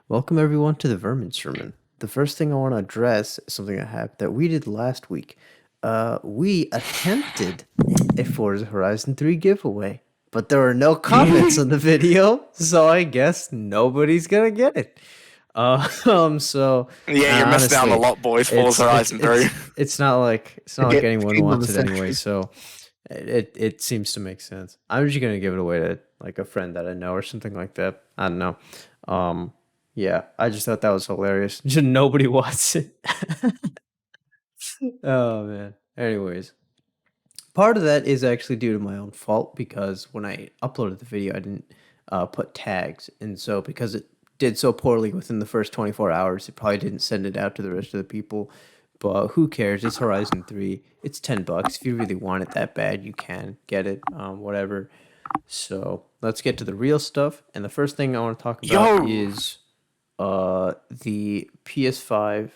Welcome everyone to the Vermin Sermon. The first thing I want to address is something that we did last week. We attempted a Forza Horizon 3 giveaway, but there were no comments on the video, so I guess nobody's gonna get it. So Yeah, you're missing out on a honestly, lot, boys. it's Forza it's Horizon 3. it's it's not like Again, anyone game of the wants it anyway. century. So it seems to make sense. I'm just gonna give it away to like a friend that I know or something like that. I don't know. Um, yeah, I just thought that was hilarious. Just nobody wants it. Oh man. Anyways, part of that is actually due to my own fault because when I uploaded the video, I didn't put tags, and so because it did so poorly within the first 24 hours, it probably didn't send it out to the rest of the people. But who cares? It's Horizon 3. It's $10. If you really want it that bad, you can get it. Whatever. So let's get to the real stuff. And the first thing I want to talk about Yo! is the PS5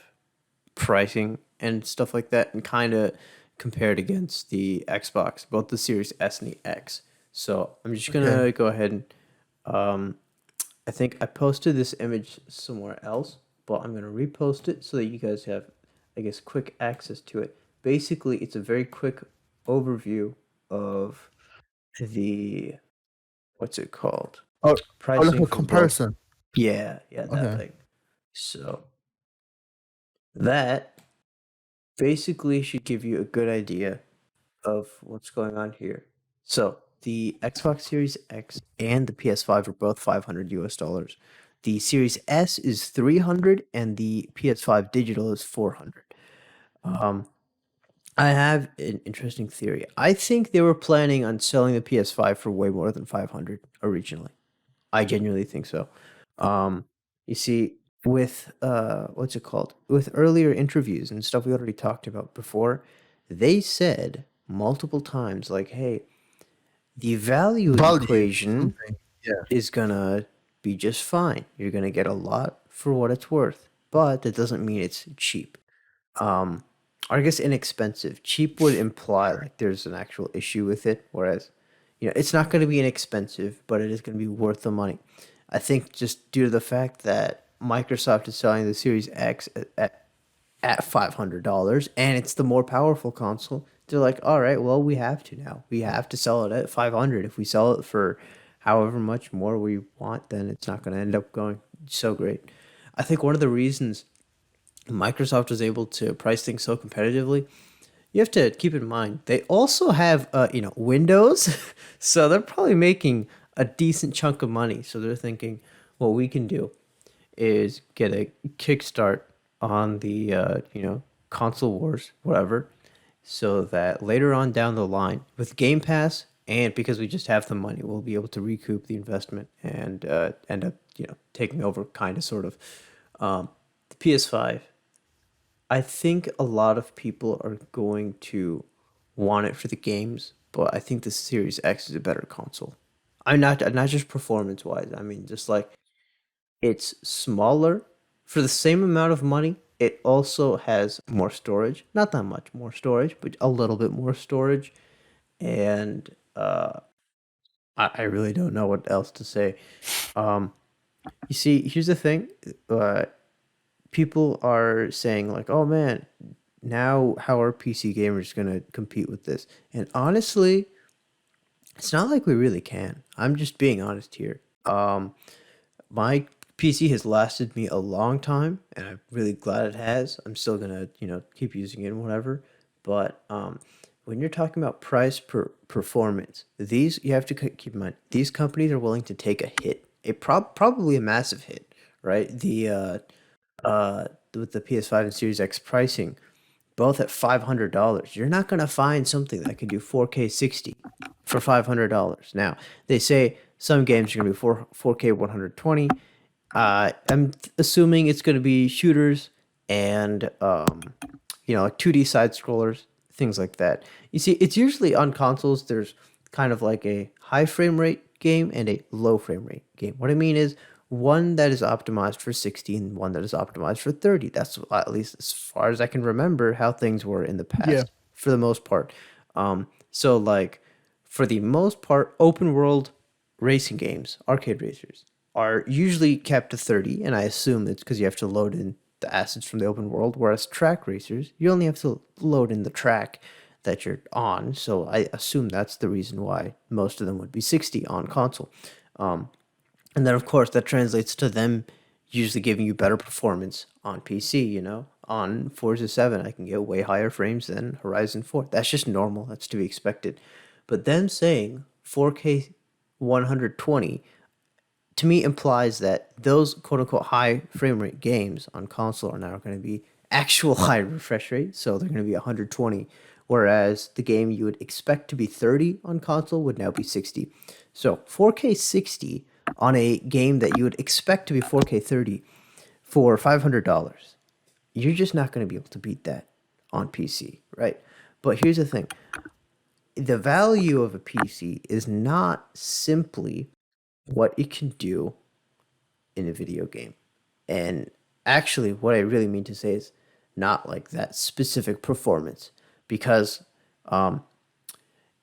pricing and stuff like that, and kind of compared against the Xbox, both the Series S and the X. So I'm just gonna Okay. go ahead and I think I posted this image somewhere else, but I'm gonna repost it so that you guys have, I guess, quick access to it. Basically, it's a very quick overview of the what's it called? Oh, like Pricing a for both. comparison. Yeah, that Okay. thing. So that basically should give you a good idea of what's going on here. So the Xbox Series X and the PS5 are both 500 US dollars. The Series S is 300 and the PS5 digital is 400. Um, I have an interesting theory. I think they were planning on selling the PS5 for way more than 500 originally. I genuinely think so. Um, you see, with what's it called? With earlier interviews and stuff we already talked about before, they said multiple times, like, "Hey, the value Value equation something. Yeah. is gonna be just fine. You're gonna get a lot for what it's worth, but that doesn't mean it's cheap. Um, or I guess inexpensive. Cheap would imply like there's an actual issue with it, whereas it's not going to be inexpensive, but it is going to be worth the money. I think just due to the fact that Microsoft is selling the Series X at $500 and it's the more powerful console, they're like, all right, well, we have to now. We have to sell it at 500. If we sell it for however much more we want, then it's not going to end up going so great. I think one of the reasons Microsoft was able to price things so competitively, you have to keep in mind they also have Windows, so they're probably making a decent chunk of money. So they're thinking, what we can do is get a kickstart on the console wars, whatever, so that later on down the line with Game Pass and because we just have the money, we'll be able to recoup the investment and end up taking over kind of sort of the PS5. I think a lot of people are going to want it for the games, but I think the Series X is a better console. I'm not just performance wise. I mean, just like it's smaller for the same amount of money. It also has more storage, not that much more storage, but a little bit more storage. And I really don't know what else to say. Um, you see, here's the thing. People are saying like, "Oh man, now how are PC gamers gonna compete with this?" And honestly, it's not like we really can. I'm just being honest here. My PC has lasted me a long time, and I'm really glad it has. I'm still gonna, keep using it and whatever. But when you're talking about price per performance, these you have to keep in mind. These companies are willing to take a hit, probably a massive hit, right? With the PS5 and Series X pricing, both at $500. You're not gonna find something that can do 4K 60 for $500. Now they say some games are gonna be 4K 120. I'm assuming it's gonna be shooters and like 2D side scrollers, things like that. You see, it's usually on consoles. There's kind of like a high frame rate game and a low frame rate game. What I mean is one that is optimized for 60 and one that is optimized for 30. That's at least as far as I can remember how things were in the Yeah. past for the most part. So like for the most part, open world racing games, arcade racers, are usually capped to 30, and I assume it's because you have to load in the assets from the open world, whereas track racers, you only have to load in the track that you're on. So I assume that's the reason why most of them would be 60 on console. And then, of course, that translates to them usually giving you better performance on PC, you know? On Forza 7, I can get way higher frames than Horizon 4. That's just normal. That's to be expected. But them saying 4K 120 to me implies that those quote unquote high frame rate games on console are now going to be actual high refresh rate. So they're going to be 120, whereas the game you would expect to be 30 on console would now be 60. So 4K 60 on a game that you would expect to be 4K 30 for $500. You're just not going to be able to beat that on PC, right? But here's the thing. The value of a PC is not simply what it can do in a video game. And actually, what I really mean to say is not like that specific performance. Because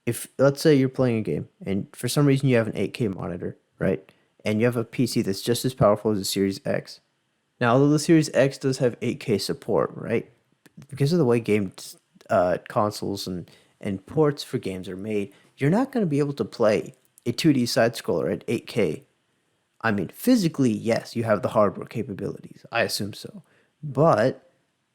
if, let's say, you're playing a game and for some reason you have an 8K monitor, right? And you have a PC that's just as powerful as the Series X. Now, although the Series X does have 8K support, right? Because of the way consoles and ports for games are made, you're not going to be able to play a 2D side scroller at 8K. I mean, physically, yes, you have the hardware capabilities. I assume so. But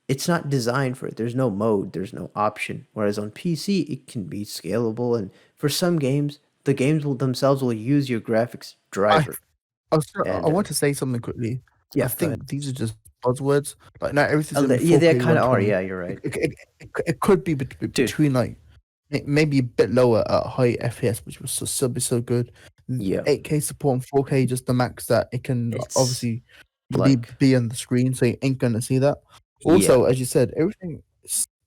it's not designed for it. There's no mode, there's no option. Whereas on PC, it can be scalable. And for some games, the games themselves will use your graphics I driver. I want to say something quickly. Yeah, I think these are just buzzwords. Like, not everything's gonna be yeah, 4K they kind of are. 120. Yeah, you're right. It could be between like maybe a bit lower at high FPS, which would still be so good. Yeah. 8K support and 4K just the max that it can It's obviously like, be on the screen, so you ain't gonna see that. Also, yeah, as you said, everything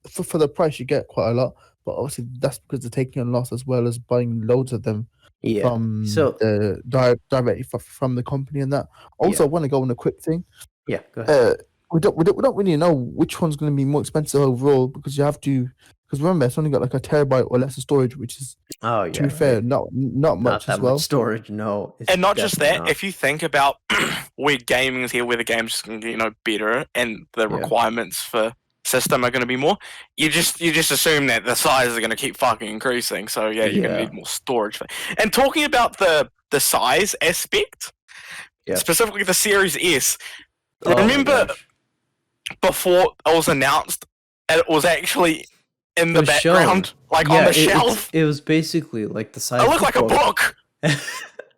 for the price you get quite a lot, but obviously that's because they're taking a loss as well as buying loads of them yeah. from So, the directly from the company and that. Also, yeah, I want to go on a quick thing. yeah, go ahead. We don't really know which one's going to be more expensive overall because you have to. Because remember, it's only got like a terabyte or less of storage, which is, Oh, to yeah, be fair, right. not Not much that as much well. storage, no. It's And not just definitely that, not. if you think about where gaming is here, where the game's just going to get better, and the Yeah. requirements for system are going to be more, you just assume that the sizes are going to keep fucking increasing. So yeah, you're going to Yeah. need more storage. And talking about the size aspect, Yeah. specifically the Series S, Oh my remember gosh. before it was announced, it was actually in It the was background, shown. like Yeah, on the it's- shelf. It was basically like the size It of looked like a book.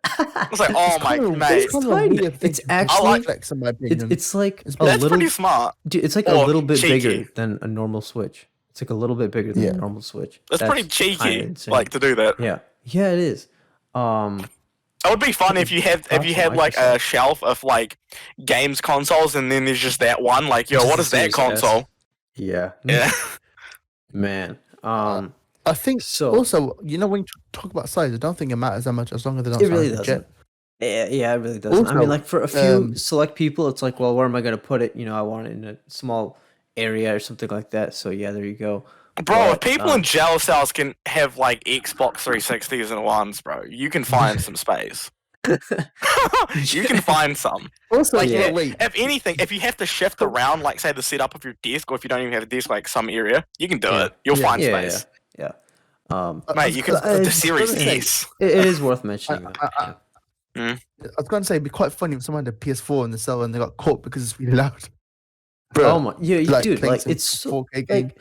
I was like, oh my mate. It's tiny. It's actually flex, in my opinion. it's like It's a That's little. pretty smart. Dude, it's like a Or little bit cheeky. bigger than a normal Switch. It's like a little bit bigger than Yeah. a normal Switch. That's pretty kinda cheeky, insane. like to do that. Yeah, yeah, it is. It would be fun if you had Props to like a Microsoft. shelf of like games consoles, and then there's just that one. Like, yo, Just what the is that Series S. console? Yeah. Yeah. Man. I think So also, when you talk about size, I don't think it matters that much as long as they don't it sound really like a doesn't. jet. Yeah, it really doesn't. I mean, Also, like for a few select people, it's like, well, where am I going to put it? I want it in a small area or something like that. So yeah, there you go. Bro, if But, people in jail cells can have like Xbox 360s and ones, bro, you can find some space. You can find some. Also, Like, Yeah. wait, if anything, if you have to shift around, like say the setup of your desk, or if you don't even have a desk, like some area, you can do Yeah. it. You'll Yeah. find yeah, space. yeah. Mate, you can I the was Series gonna say- S. It is worth mentioning. Though. I was going to say it'd be quite funny if someone had a PS4 in the cell and they got caught because it's really loud. Oh my, yeah, dude, playing like some it's so, 4K game.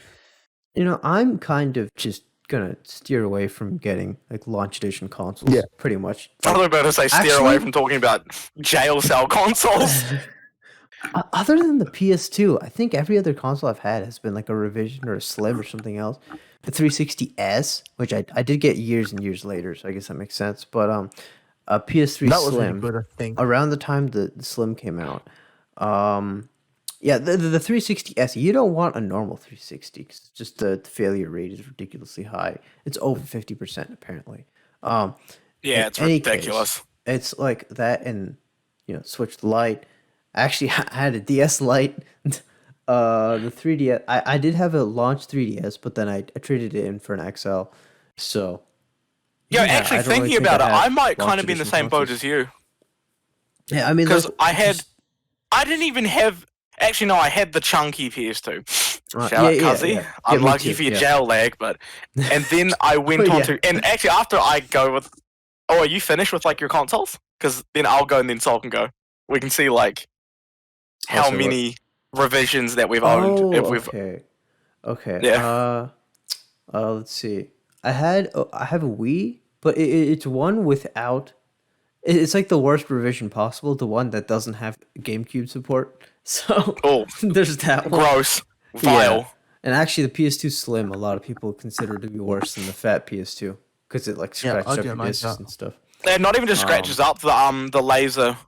like, I'm kind of just gonna steer away from getting like launch edition consoles. Yeah. Pretty much. I was about to say steer away from talking about jail cell consoles. Other than the PS2, I think every other console I've had has been like a revision or a slim or something else. The 360S, which I did get years and years later, so I guess that makes sense. But a PS3 That was Slim, really good, I think. around the time the Slim came out. Yeah, the 360S, you don't want a normal 360 'cause just the failure rate is ridiculously high. It's over 50% apparently. Yeah, In it's any case, ridiculous. it's like that, and Switch Lite. Actually, I had a DS Lite. The 3DS. I did have a launch 3DS, but then I traded it in for an XL. So Yo, yeah, actually I don't really thinking think about it, have I might launch kind of be in the edition same boat consoles. as you. Yeah, I mean, because like, I didn't even have. Actually, no, I had the chunky PS2. Shout yeah, out, yeah, Cuzzy. yeah. Yeah, me Unlucky too, for your yeah. jail lag, but and then I went Oh, on yeah. to and actually after I go with. Oh, are you finished with like your consoles? Because then I'll go and then Sol can go. We can see like how Also, what? many revisions that we've owned. Oh, If we've okay. yeah. Let's see. I have a Wii, but it's one without. It's like the worst revision possible. The one that doesn't have GameCube support. So Oh, there's that one. gross, Yeah, vile. and actually, the PS2 Slim, a lot of people consider to be worse than the fat PS2 because it like Yeah, scratched I up your didn't like discs that. and stuff. And not even just scratches up the laser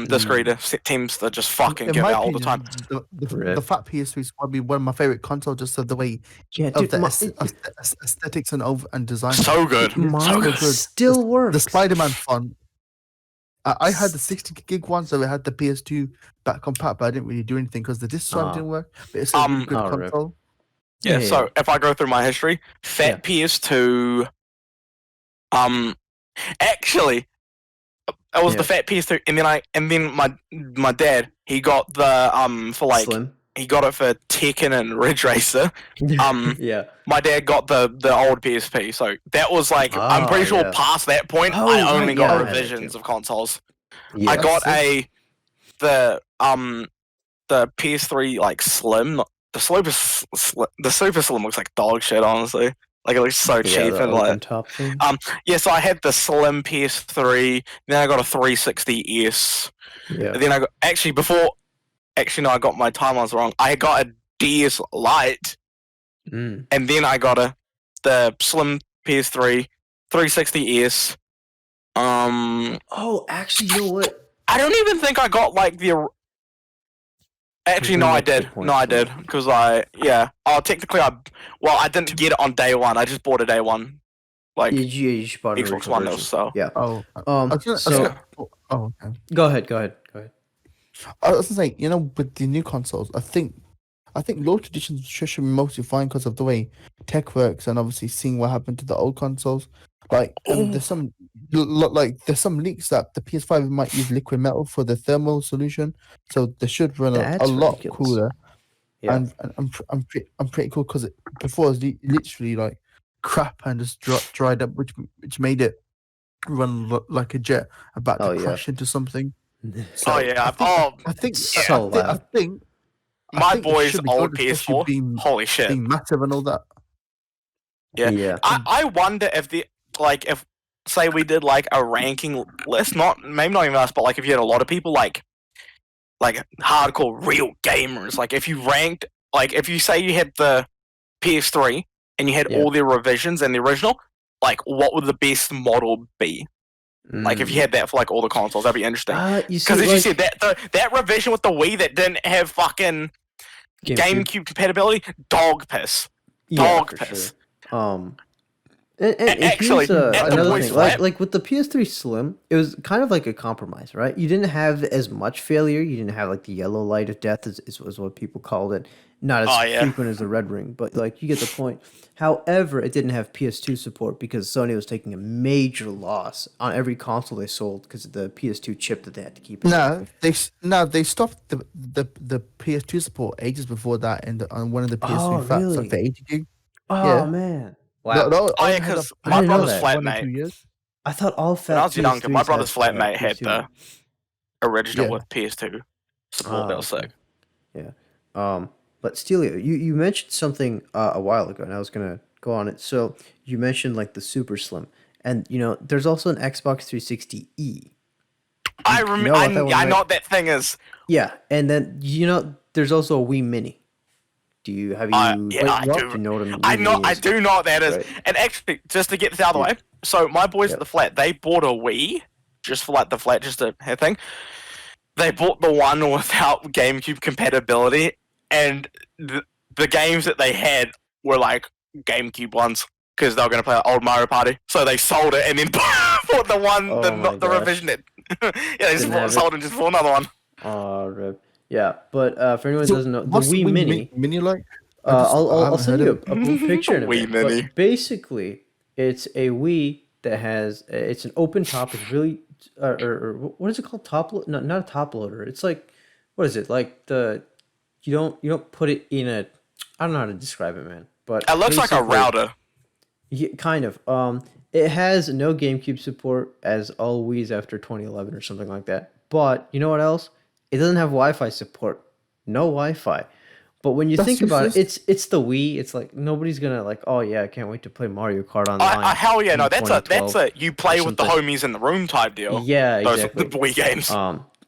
disc Mm, reader teams that just fucking In give my out all the time. opinion, the rip. fat PS3 is probably one of my favorite consoles, just of the way Yeah, of dude, the aesthetics and design. So good, so mine good. still The works. Spider-Man font. I had the 60 gig one, so I had the PS2 back compat, but I didn't really do anything because the disc drive Ah. didn't work. But it's a really good Oh, rip. console. Yeah, so if I go through my history, fat PS2. Actually, it was Yeah. the fat PS2, and then my dad he got the for like Slim. he got it for Tekken and Ridge Racer. Yeah. My dad got the old PSP, so that was like I'm pretty sure yeah. past that point Oh, I right, only yeah, I got had that revisions too. of consoles. Yeah. I got That's the PS3 like Slim. The Super Slim looks like dog shit, honestly. Like it looks so Yeah, cheap the and open like top thing. yeah. So I had the Slim PS3. Then I got a 360S. Yeah. And then I got no, I got my timelines wrong. I got a DS Lite, Mm. and then I got the Slim PS3, 360S. Oh, actually, you know what? I don't even think I got like the. Actually, no, bring I up a good did. point, No, I so- did because technically, I didn't get it on day one. I just bought it day one, like You just bought an Xbox original One. version. So Yeah. Oh, So okay. go ahead. I was gonna say, with the new consoles, I think limited editions should be mostly fine because of the way tech works, and obviously seeing what happened to the old consoles. Like, there's some leaks that the PS5 might use liquid metal for the thermal solution, so they should run a That's lot ridiculous. cooler. Yeah. And I'm pretty cool because before it was literally like crap and just dried up, which made it run like a jet about Oh, to yeah. crash into something. oh yeah, I think So I loud. think my it boy's should be old good, especially PS4. being Holy shit! massive and all that. Yeah. Yeah. I wonder if if say we did like a ranking list, maybe not even us, but like if you had a lot of people like hardcore real gamers, like if you ranked, like if you say you had the PS3 and you had Yeah. all their revisions and the original, like what would the best model be? Like if you had that for like all the consoles, that'd be interesting. You see, Because as you like, said, that revision with the Wii that didn't have fucking GameCube compatibility, dog piss. yeah, Dog for piss. sure. And Actually, here's at the another boys' thing. flat- Like with the PS3 Slim, it was kind of like a compromise, right? You didn't have as much failure. You didn't have like the yellow light of death, is what people called it. Not as Oh, yeah. frequent as the red ring, but like you get the point. However, it didn't have PS2 support because Sony was taking a major loss on every console they sold because of the PS2 chip that they had to keep. They stopped the PS2 support ages before that on one of the PS3 Oh, fats, really? like the 80 gig. Oh Yeah. man! Wow. No, Oh, yeah, only had 'cause a- my I didn't know brother's that. 1 or 2 flatmate- years. I thought all fat When I was younger, my PS3s brother's had, flatmate had PS2. the original Yeah. with PS2 support. That was okay. sick. Yeah. But Stelia, you mentioned something a while ago, and I was gonna go on it. So you mentioned like the Super Slim, and there's also an Xbox 360e. I know remember. about that one, I right? know what that thing is. Yeah, and then there's also a Wii Mini. Have you? Yeah, I what? do. Do you know what a Wii I know. Mini I is? do know what that is. Right. And actually, just to get this out of the Yeah. way, so my boys Yeah. at the flat, they bought a Wii just for like the flat, just to have thing. They bought the one without GameCube compatibility, and the games that they had were like GameCube ones because they were going to play old Mario Party. So they sold it and then bought the one, Oh the my the gosh. revision that. Yeah, they just Didn't have sold it just for another one. Oh, rip. Yeah, but for anyone who So doesn't know, the what's Wii Mini. Mini like? I'll haven't send heard you of a picture in a Wii bit. Mini. But basically, it's a Wii that has it's an open top. It's really what is it called? No, not a top loader. It's like, what is it like the you don't put it in a, I don't know how to describe it, man. But It looks like a basically, router. yeah, kind of. It has no GameCube support as all Wii's after 2011 or something like that. But you know what else? It doesn't have Wi-Fi support. No Wi-Fi. But when you That's think about it, useless. it's the Wii. It's like nobody's gonna like, oh yeah, I can't wait to play Mario Kart online Hell yeah, in no, that's 2012 a you or play with the something. homies in the room type deal. Yeah, Those are the exactly. Wii games,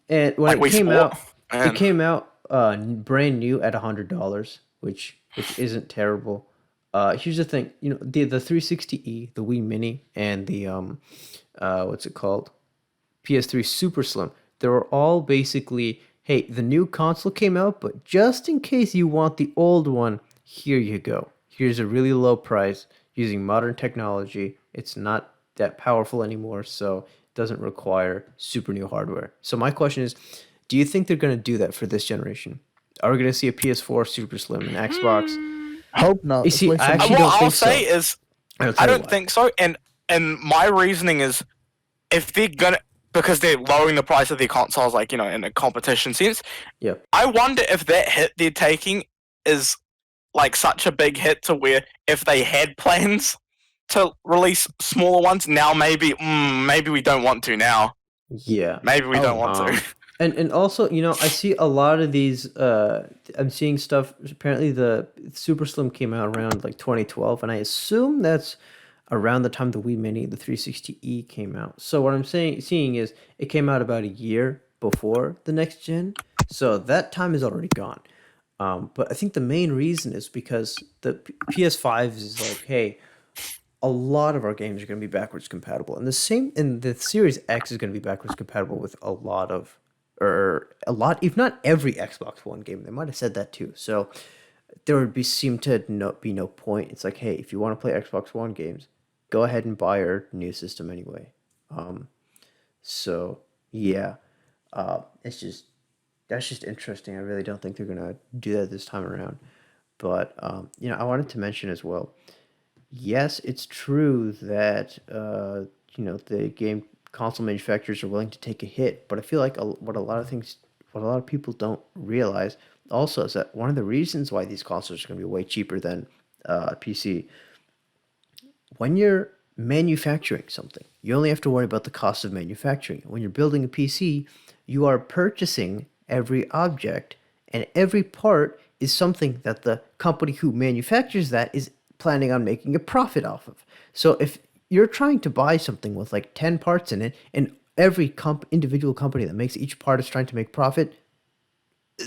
And when like it Wii came Sport. out, it Man, came out brand new at $100, which isn't terrible. Here's the thing, the 360e, the Wii Mini, and the what's it called, PS3 Super Slim. They were all basically, hey, the new console came out, but just in case you want the old one, here you go. Here's a really low price using modern technology. It's not that powerful anymore, so it doesn't require super new hardware. So my question is, do you think they're going to do that for this generation? Are we going to see a PS4 Super Slim, an Xbox? Hope not. You It's a see, waste I of actually money. what don't I'll think say so. is I'll I tell you don't why. think so, and my reasoning is if they're gonna because they're lowering the price of their consoles, like in a competition sense. Yeah. I wonder if that hit they're taking is like such a big hit to where if they had plans to release smaller ones, now maybe we don't want to now. Yeah. Maybe we don't Oh, want to. And also, I see a lot of these. I'm seeing stuff. Apparently, the Super Slim came out around like 2012, and I assume that's around the time the Wii Mini, the 360e came out. So what I'm seeing is it came out about a year before the next gen. So that time is already gone. But I think the main reason is because the PS5 is like, hey, a lot of our games are going to be backwards compatible, and the Series X is going to be backwards compatible with a lot of, or a lot, if not every Xbox One game. They might have said that too. So there would seem to be no point. It's like, hey, if you want to play Xbox One games, go ahead and buy our new system anyway. So yeah, it's just that's just interesting. I really don't think they're gonna do that this time around. But I wanted to mention as well. Yes, it's true that the game console manufacturers are willing to take a hit, but I feel like what a lot of people don't realize also is that one of the reasons why these consoles are going to be way cheaper than PC, when you're manufacturing something, you only have to worry about the cost of manufacturing. When you're building a PC, you are purchasing every object, and every part is something that the company who manufactures that is planning on making a profit off of. So if you're trying to buy something with like 10 parts in it, and every individual company that makes each part is trying to make profit,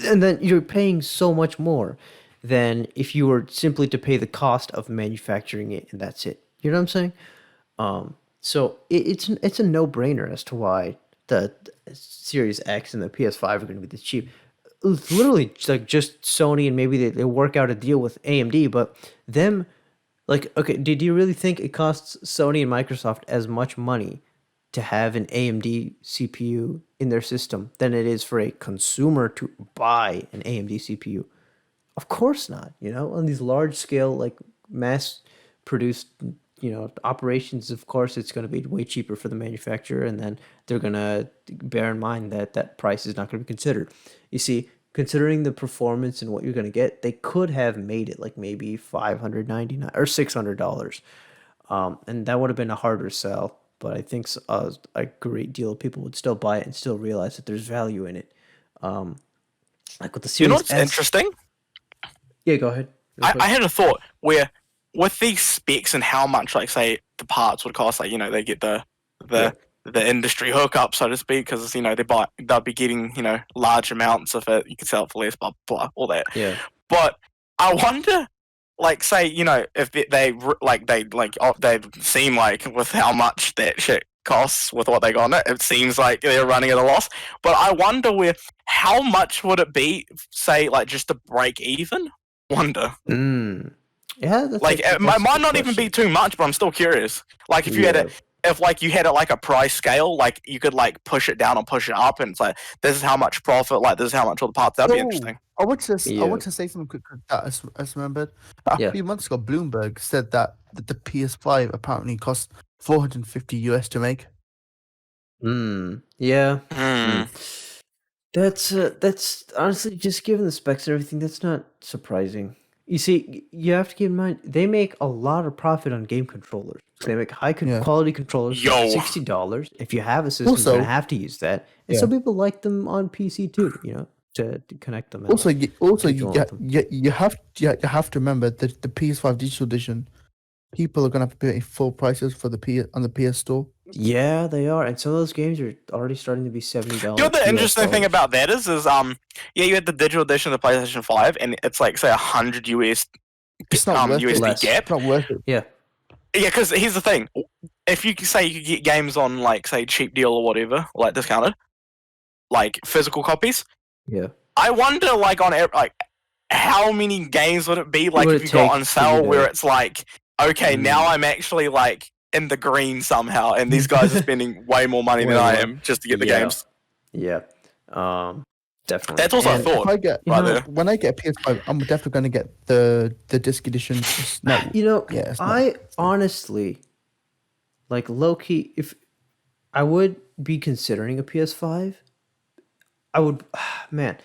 and then you're paying so much more than if you were simply to pay the cost of manufacturing it and that's it. You know what I'm saying? So it's a no brainer as to why the Series X and the PS5 are going to be this cheap. It's literally like just Sony, and maybe they work out a deal with AMD, but them, like, okay, do you really think it costs Sony and Microsoft as much money to have an AMD CPU in their system than it is for a consumer to buy an AMD CPU? Of course not. On these large scale, like mass produced, operations, of course, it's going to be way cheaper for the manufacturer, and then they're going to bear in mind that that price is not going to be considered. You see, considering the performance and what you're going to get, they could have made it like maybe 599 or $600, and that would have been a harder sell. But I think a great deal of people would still buy it and still realize that there's value in it. Like with the You know Series what's S. interesting? Yeah, go ahead. Real I quick. had a thought where with these specs and how much, like, say, the parts would cost, like, they get the Yeah. the industry hookup, so to speak, because they'll be getting large amounts of it. You can sell it for less, blah blah, all that. Yeah. But I wonder, like, say, if they seem like with how much that shit costs with what they got in it, it seems like they're running at a loss. But I wonder how much would it be, say, like, just to break even? Wonder. Mm. Yeah, Like, it that's a might good not even be question. too much, but I'm still curious. Like, if you had Yeah. if like you had it like a price scale, like you could like push it down or push it up, and it's like this is how much profit, like this is how much all the parts. That'd be Oh, interesting. I Yeah. want to say something quick that I just remembered. A Yeah. few months ago, Bloomberg said that the PS5 apparently cost 450 US to make. Yeah. Hmm. That's honestly, just given the specs and everything, that's not surprising. You see, you have to keep in mind they make a lot of profit on game controllers. They make Yeah. quality controllers for Yo. $60. If you have a system, you're Also, gonna have to use that, and yeah. some people like them on PC too. You know, to connect them. And Also, to control them. you have to remember that the PS5 digital edition, people are gonna have to pay full prices for on the PS Store. Yeah, they are, and some of those games are already starting to be $70. You know what the interesting thing about that is yeah, you had the digital edition of the PlayStation 5, and it's like say 100 US It's not worth USD it. Less. gap. It's not worth it. Yeah. Yeah, because here's the thing: if you say you could get games on like say cheap deal or whatever, or like discounted, like physical copies, Yeah. I wonder like like how many games would it be like Would if it you got take on for sale you to- where it's like, okay, now I'm actually like in the green somehow, and these guys are spending way more money than Way I more. am just to get the Yeah. games. Yeah. Definitely. That's also a And, thought. If I get you right know, there. when I get a PS5, I'm definitely gonna get the disc edition. It's not, You know, yeah, it's not. I honestly, like low key, if I would be considering a PS5, I would, man,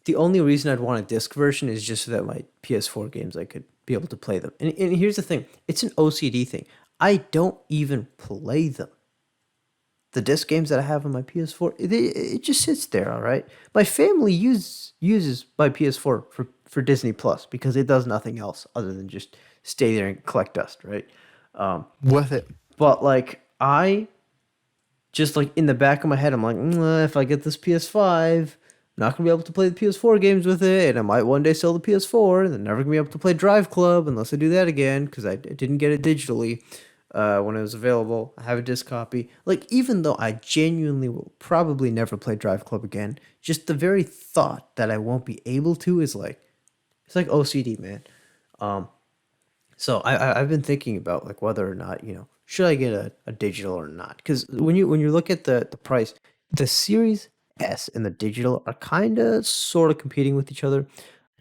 the only reason I'd want a disc version is just so that my PS4 games, I could be able to play them. And here's the thing, it's an OCD thing. I don't even play them. The disc games that I have on my PS4, it just sits there, all right? My family uses my PS4 for Disney Plus because it does nothing else other than just stay there and collect dust, right? Worth it. But like I just like in the back of my head, I'm like, if I get this PS5, I'm not gonna be able to play the PS4 games with it, and I might one day sell the PS4, and then never gonna be able to play Drive Club unless I do that again because I didn't get it digitally when it was available. I have a disc copy. Like even though I genuinely will probably never play Drive Club again, just the very thought that I won't be able to is like it's like OCD, man. So I've been thinking about like whether or not should I get a digital or not, because when you look at the price, the Series S and the digital are kind of sort of competing with each other.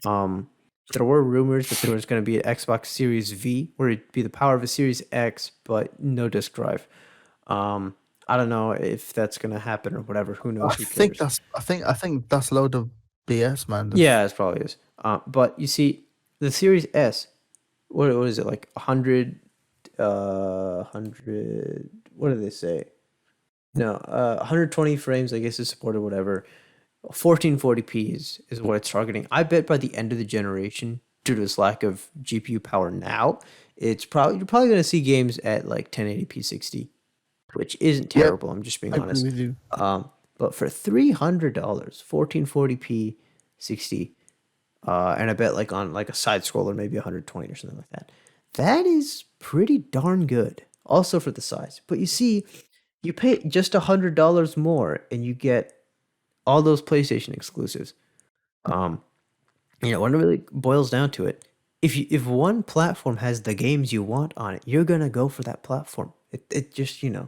Um, there were rumors that there was going to be an Xbox Series V where it'd be the power of a Series X but no disk drive. I don't know if that's going to happen or whatever. Who knows? Who cares? I think that's a load of BS, man. Yeah, it probably is. But you see, the Series S, what is it, like 100, 100? What do they say? No, 120 frames, I guess, is supported. Whatever, 1440p is what it's targeting. I bet by the end of the generation, due to this lack of GPU power now, you're probably going to see games at like 1080p 60, which isn't Yep, terrible. I'm just being I agree honest. with you. But for $300, 1440p 60. And I bet like on like a side scroller, maybe 120 or something like that. That is pretty darn good. Also for the size. But you see, you pay just $100 more and you get all those PlayStation exclusives. When it really boils down to it, if one platform has the games you want on it, you're gonna go for that platform. It just Yeah.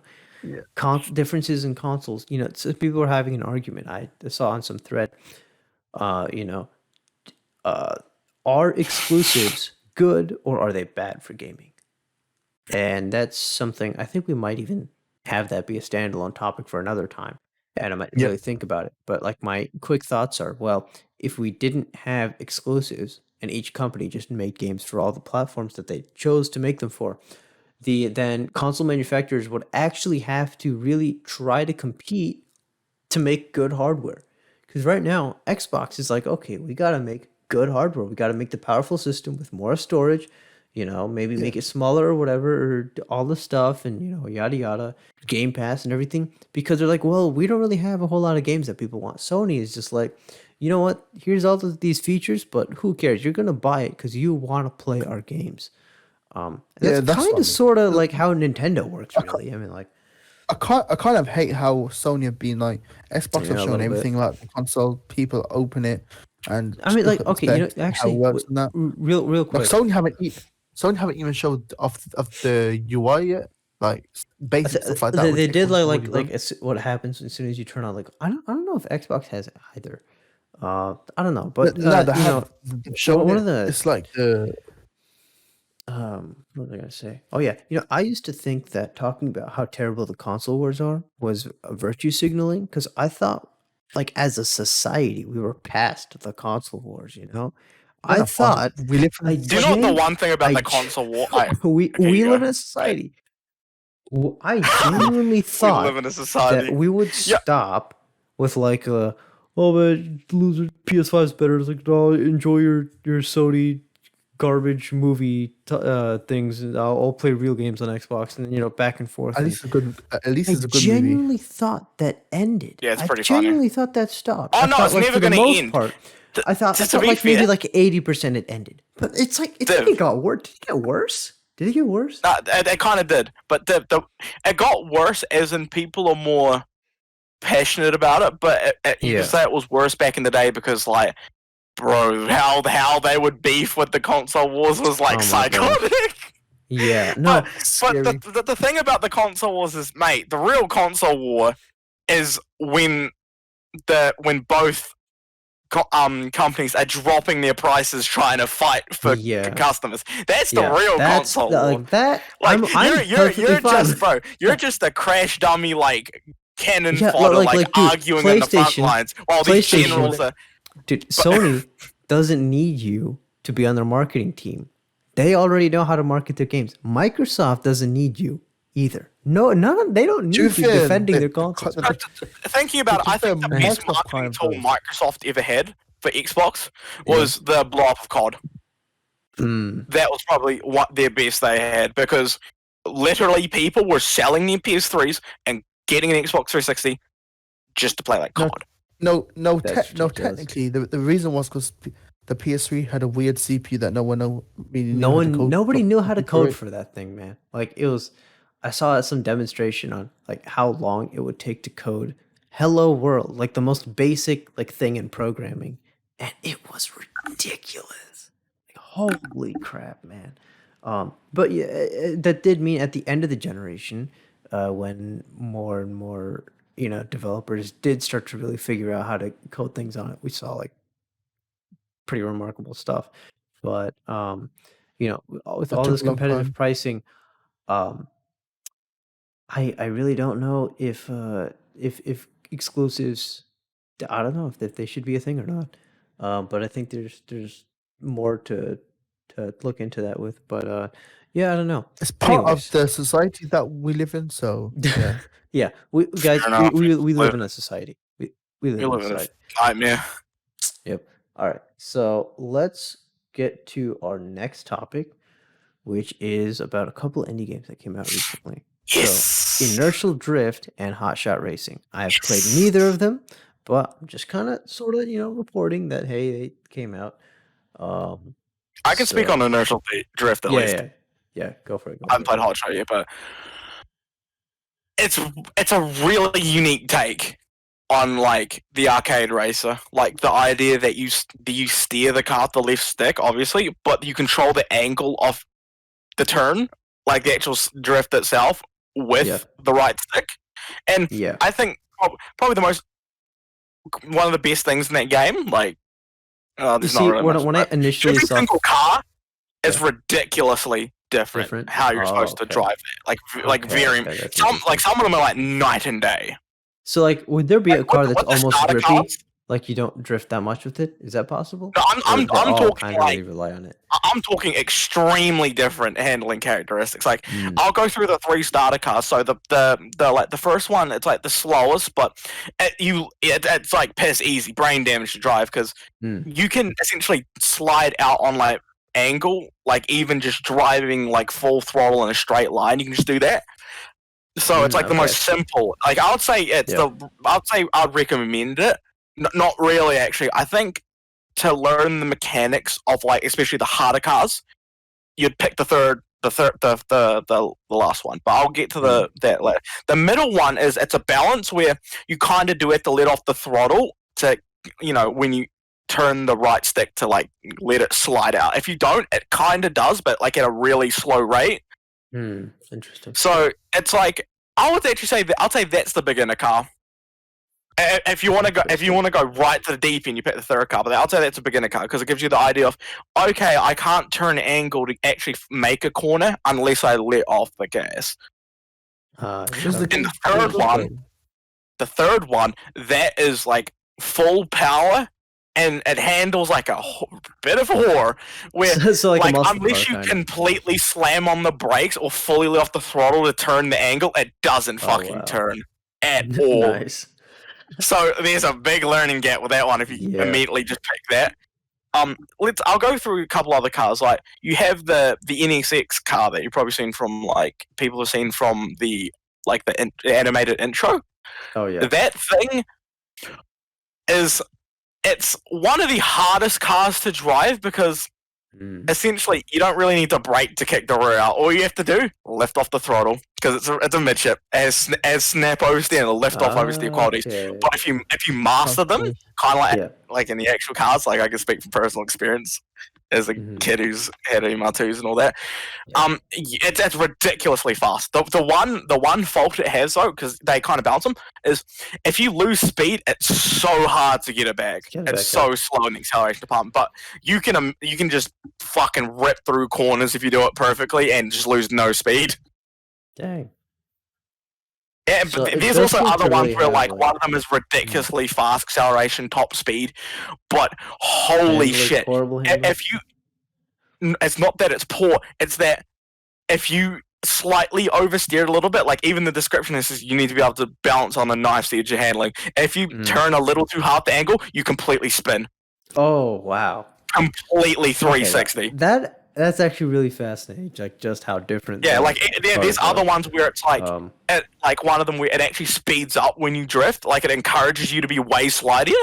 differences in consoles. So people were having an argument. I saw on some thread. Uh, you know, are exclusives good or are they bad for gaming? And that's something I think we might even have that be a standalone topic for another time. And I might Yep. really think about it. But like my quick thoughts are, well, if we didn't have exclusives and each company just made games for all the platforms that they chose to make them for, then console manufacturers would actually have to really try to compete to make good hardware. Because right now, Xbox is like, okay, we got to make good hardware. We got to make the powerful system with more storage, maybe make it smaller or whatever, or all the stuff and, yada yada, Game Pass and everything. Because they're like, well, we don't really have a whole lot of games that people want. Sony is just like, you know what? Here's all these features, but who cares? You're going to buy it because you want to play our games. And Yeah, that's that's kind what I of mean. sort of like how Nintendo works, really. I mean, like, I kind of hate how Sony have been like Xbox Yeah, have a shown little bit. everything like the console. People open it and I mean, look like, at the okay, specs, how it actually, works and that. real Like quick. Sony haven't even showed of the UI yet. Like basic stuff like that. They which did Xbox has already done. what happens as soon as you turn on, like, I don't know if Xbox has it either. I don't know, but No, they have they've shown one it. of the It's like the um What was I gonna say? Oh yeah, I used to think that talking about how terrible the console wars are was a virtue signaling because I thought, like, as a society, we were past the console wars. No, I no, but thought we live in a I Do you know what the society. one thing about I the ge- console war? we Okay, you live go. in a society. I genuinely We live thought in a that society. we would Yeah. stop with like oh man, loser, PS5 is better. It's like, no, enjoy your Sony garbage movie things, and I'll play real games on Xbox, and then back and forth. At And least it's good. At least I it's a good movie. genuinely thought that ended. Yeah, it's I pretty funny. genuinely thought that stopped. Oh I no, thought, it's like, never for the gonna most end. part, To, I thought to be like maybe fair, like 80% it ended. But it's like it think Div. it got worse. Did it get worse? Did it get worse? It kind of did, but it got worse as in people are more passionate about it. But you could Yeah. say it was worse back in the day because, like, bro, how they would beef with the console wars was like Oh my gosh. psychotic. Yeah. No. But Scary. the thing about the console wars is, mate, the real console war is when both companies are dropping their prices trying to fight for Yeah. customers. That's the Yeah. real That's console war. like that. Like I'm you're perfectly fine just with- bro, you're just a crash dummy like cannon Yeah, fodder, like, like dude, arguing in the front PlayStation- lines while these PlayStation- generals are. Dude, Sony doesn't need you to be on their marketing team. They already know how to market their games. Microsoft doesn't need you either. No, they don't need To you be fair, defending the- their consoles. Thinking about it, I think the Microsoft best marketing Prime tool Plus. Microsoft ever had for Xbox was the blow up of COD. Mm, That was probably what their best they had because literally people were selling their PS3s and getting an Xbox 360 just to play like No, COD. No, That's ridiculous. technically, the reason was because the PS3 had a weird CPU that really knew no how to one, code nobody knew how to for code it. for that thing, man. Like it was, I saw some demonstration on like how long it would take to code "Hello World," like the most basic like thing in programming, and it was ridiculous. Like, holy crap, man! But yeah, that did mean at the end of the generation, when more and more developers did start to really figure out how to code things on it, we saw like pretty remarkable stuff. But with That all took this a long competitive time. pricing, um, I really don't know if exclusives. I don't know if they should be a thing or not. But I think there's more to look into that with. But yeah, I don't know. It's part Anyways. of the society that we live in. So yeah, Yeah, we guys, Fair enough. we live in a society. We live You in a live in a society. nightmare. Yep. All right. So let's get to our next topic, which is about a couple indie games that came out recently. Yes. So, Inertial Drift and Hot Shot Racing. I've played neither of them, but I'm just kind of sort of, reporting that, hey, they came out. I can speak on Inertial Drift at least. Yeah, go for it. I haven't played Hot Shot yet, but it's a really unique take on like the arcade racer. Like the idea that you steer the car with the left stick, obviously, but you control the angle of the turn, like the actual drift itself, with the right stick. And Yeah. I think probably one of the best things in that game. Like, You there's see, not really much, when I but initially every saw single car is Yeah. ridiculously different. How you're supposed to okay. drive it, like Okay, very okay, that's some interesting. of them are like night and day. So, like, would there be a Like, car what- that's what the almost starter grippy? cars- Like, you don't drift that much with it? Is that possible? No, Or I'm they all talking kind of like really rely on it. I'm talking extremely different handling characteristics. Like Mm. I'll go through the 3 starter cars. So the like the first one, it's like the slowest, but it's like piss easy, brain damage to drive because Mm. you can essentially slide out on like angle, like even just driving like full throttle in a straight line. You can just do that. So it's like the Okay. most simple. Like I would say I'd recommend it. Not really, actually. I think to learn the mechanics of like especially the harder cars, you'd pick the last one. But I'll get to that later. The middle one it's a balance where you kind of do have to let off the throttle to when you turn the right stick to like let it slide out. If you don't, it kind of does, but like at a really slow rate. Interesting. So it's like I would actually say I'd say that's the beginner car. If you want to go right to the deep end, you pick the third car. But I'd say that's a beginner car because it gives you the idea of, okay, I can't turn an angle to actually make a corner unless I let off the gas. Yeah. And the third one, that is like full power, and it handles like a bit of a whore. Where so like a muscle unless car, you kinda. completely slam on the brakes or fully let off the throttle to turn the angle, it doesn't fucking wow. turn at all. Nice. So there's a big learning gap with that one if you immediately just pick that. I'll go through a couple other cars. Like you have the NSX car that you've probably seen from like people have seen from the animated intro. Oh yeah. That thing it's one of the hardest cars to drive because essentially you don't really need to brake to kick the rear out. All you have to do, lift off the throttle because it's a midship as snap oversteer and lift off oversteer qualities. But if you master them, kind of like in the actual cars, like I can speak from personal experience as a kid who's had MR2s and all that. It's ridiculously fast. The one fault it has though, because they kind of balance them, is if you lose speed, it's so hard to get it back. It's so slow in the acceleration department. But you can just fucking rip through corners if you do it perfectly and just lose no speed. Dang. Yeah, but there's also other ones where like one of them is ridiculously fast acceleration, top speed, but holy shit! If you, it's not that it's poor; it's that if you slightly oversteer a little bit, like even the description says you need to be able to balance on a knife's edge of handling. If you turn a little too hard the angle, you completely spin. Oh wow! Completely 360. That's actually really fascinating, like just how different. Yeah, like there's other ones where it's like, like one of them where it actually speeds up when you drift, like it encourages you to be way slidier.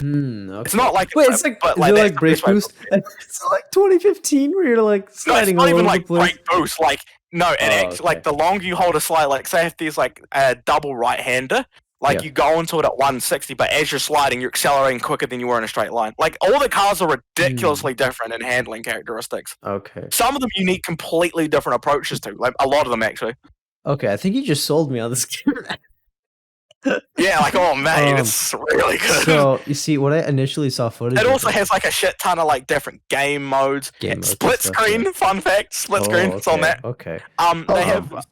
Okay. It's not like it's like but like brake boost. It's like 2015 where you're like sliding no, it's not all even over like the place. brake boost. Like no, it actually like the longer you hold a slide, like say if there's like a double right hander. Like, you go into it at 160, but as you're sliding, you're accelerating quicker than you were in a straight line. Like, all the cars are ridiculously different in handling characteristics. Okay. Some of them you need completely different approaches to. Like, a lot of them, actually. Okay, I think you just sold me on this game. Yeah, like, oh, man, it's really good. So, you see, what I initially saw footage it also has, like, a shit ton of, like, different game modes. Split screen, fun fact, split screen, it's on that. Okay. They have,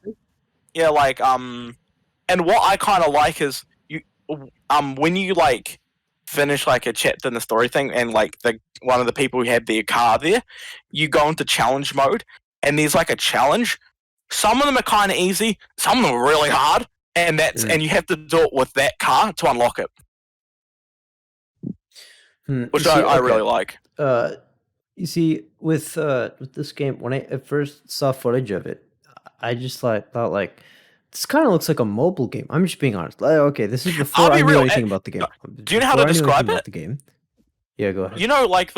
yeah, like, and what I kind of like is when you like finish like a chapter in the story thing, and like one of the people who had their car there, you go into challenge mode, and there's like a challenge. Some of them are kind of easy, some of them are really hard, and and you have to do it with that car to unlock it, which I really like. You see, with this game, when I first saw footage of it, I just thought like. This kind of looks like a mobile game. I'm just being honest. Like, okay, this is before I knew anything about the game. Do you know how to describe it? The game? Yeah, go ahead. You know, like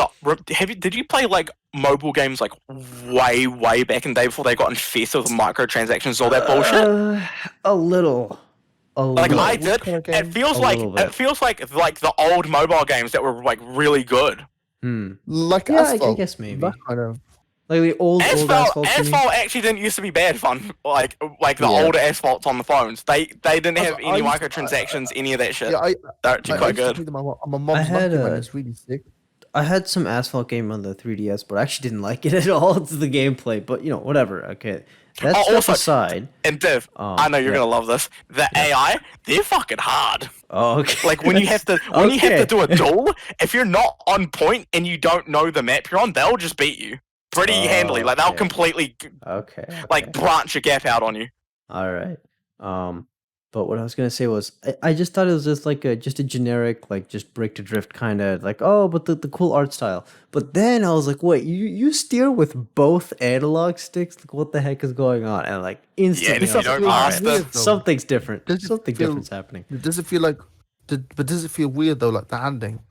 did you play like mobile games like way back in the day before they got infested with microtransactions and all that bullshit? A little. Like I did. It feels like the old mobile games that were like really good. Like I guess maybe. Kind of. Like the old Asphalt. Asphalt actually didn't used to be bad fun. Like the older Asphalts on the phones. They didn't have any microtransactions, any of that shit. Yeah, they're actually quite good. I'm a mom's monkey, man. It's really sick. I had some Asphalt game on the 3DS, but I actually didn't like it at all. It's the gameplay, but whatever. Okay, that's stuff aside. And Div, I know you're gonna love this. The AI, they're fucking hard. Oh, okay. Like when you have to you have to do a duel, if you're not on point and you don't know the map you're on, they'll just beat you. Pretty handily, like they'll completely like branch a gap out on you. All right. But what I was gonna say was I just thought it was just like a generic like just break to drift kind of like but the cool art style. But then I was like, wait, you steer with both analog sticks? Like what the heck is going on? And like instantly, something's different. Something different's happening. Does it feel like? But does it feel weird though, like the handing?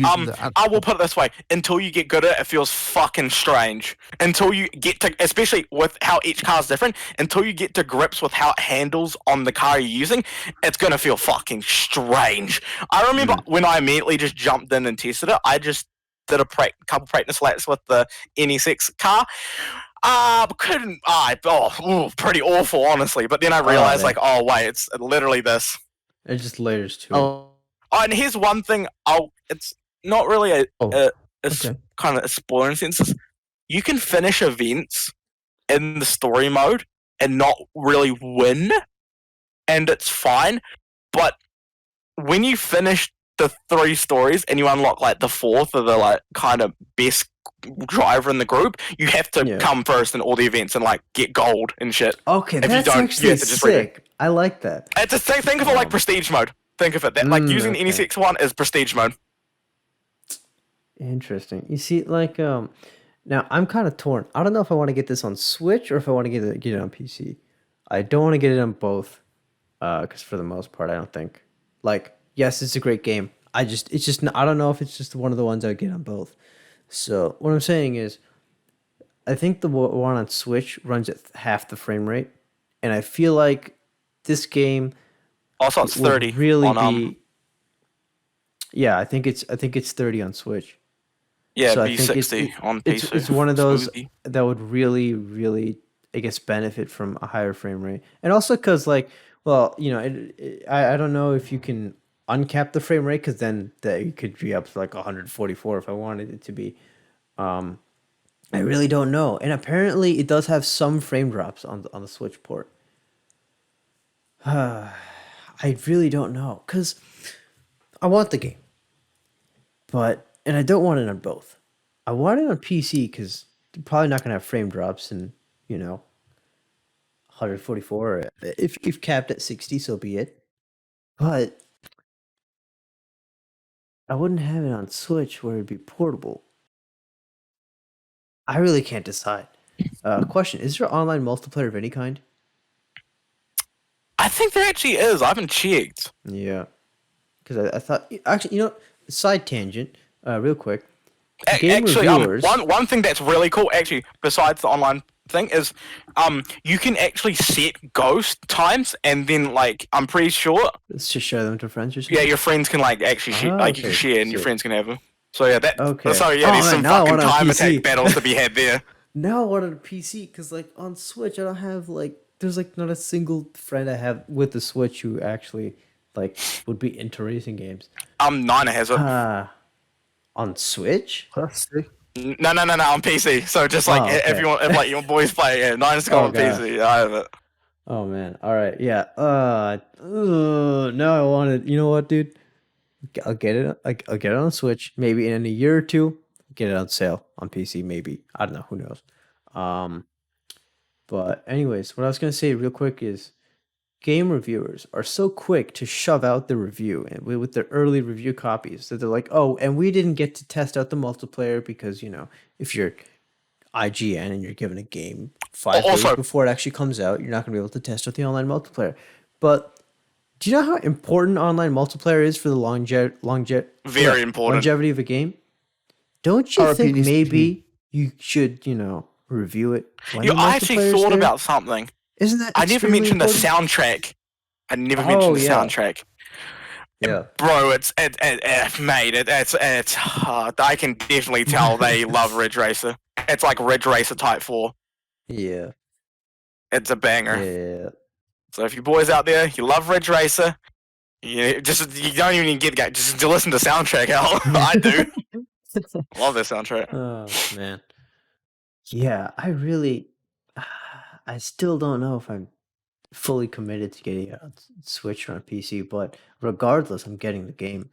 I will put it this way: until you get good at it, it feels fucking strange. Until you get to, especially with how each car is different, until you get to grips with how it handles on the car you're using, it's gonna feel fucking strange. I remember when I immediately just jumped in and tested it. I just did a couple practice laps with the NSX car. Pretty awful, honestly. But then I realized, oh wait, it's literally this. It just layers to it. Oh, Oh, and here's one thing. It's not really a okay. kind of a spoiler in a sense. You can finish events in the story mode and not really win, and it's fine. But when you finish the 3 stories and you unlock like the 4th or the like kind of best driver in the group, you have to Yeah. come first in all the events and like get gold and shit. Okay, If you that's don't, you actually have to just redo. sick. I like that. It's a think of it like prestige mode. Think of it that like using the okay. NSX one is prestige mode. Interesting. You see, like, now I'm kind of torn. I don't know if I want to get this on Switch or if I want to get it on PC. I don't want to get it on both, because for the most part, I don't think. Like, yes, it's a great game. It's just, I don't know if it's just one of the ones I would get on both. So what I'm saying is, I think the one on Switch runs at half the frame rate, and I feel like this game Also, it's would 30 really on be. Yeah, I think it's 30 on Switch. yeah, So I be think 60 on PC. it's one of those Smoothie. that would really, really, I guess, benefit from a higher frame rate, and also because, like, well, I don't know if you can uncap the frame rate because then you could be up to like 144 if I wanted it to be. I really don't know, and apparently it does have some frame drops on the Switch port. I really don't know because I want the game, and I don't want it on both. I want it on PC because you're probably not gonna have frame drops and 144. If capped at 60, so be it. But I wouldn't have it on Switch where it'd be portable. I really can't decide. Question: is there online multiplayer of any kind? I think there actually is. I haven't checked. Yeah, because I thought actually, side tangent, real quick. Game Actually, reviewers. one thing that's really cool, actually, besides the online thing, is you can actually set ghost times, and then like I'm pretty sure, Let's just show them to friends or something. yeah, your friends can like actually share, Ah, like you can okay, share, and your sick. friends can have them. So yeah, Okay. So yeah, Oh, there's man, some now I fucking want a time PC. attack battles to be had there. Now I wanted a PC because, like, on Switch, I don't have like. There's like not a single friend I have with the Switch who actually like would be into racing games. Nina has it. On Switch? That's sick. No, on PC. So just like Oh, okay. if like your boys play, yeah, Nina's got Oh, on gosh. PC. I have it. Oh man. All right. Yeah. Now I wanted. You know what, dude? I'll get it. I'll get it on Switch. Maybe in a year or two, get it on sale on PC. Maybe I don't know. Who knows? But anyways, what I was gonna say real quick is game reviewers are so quick to shove out the review and with their early review copies that they're like, oh, and we didn't get to test out the multiplayer because if you're IGN and you're given a game 5 days before it actually comes out, you're not gonna be able to test out the online multiplayer. But do you know how important online multiplayer is for the Very important. longevity of a game? Don't you RP think needs to maybe you should, review it? When the I actually multiplayer's thought there? about something. Isn't that I never extremely mentioned important? the soundtrack. I never mentioned the yeah. soundtrack. Yeah. Bro, mate, it's I can definitely tell they love Ridge Racer. It's like Ridge Racer Type 4. Yeah. It's a banger. Yeah. So if you boys out there, you love Ridge Racer, you don't even need to get just to listen to soundtrack. Hell, I do. Love this soundtrack. Oh man. Yeah, I still don't know if I'm fully committed to getting it on Switch or on PC, but regardless, I'm getting the game.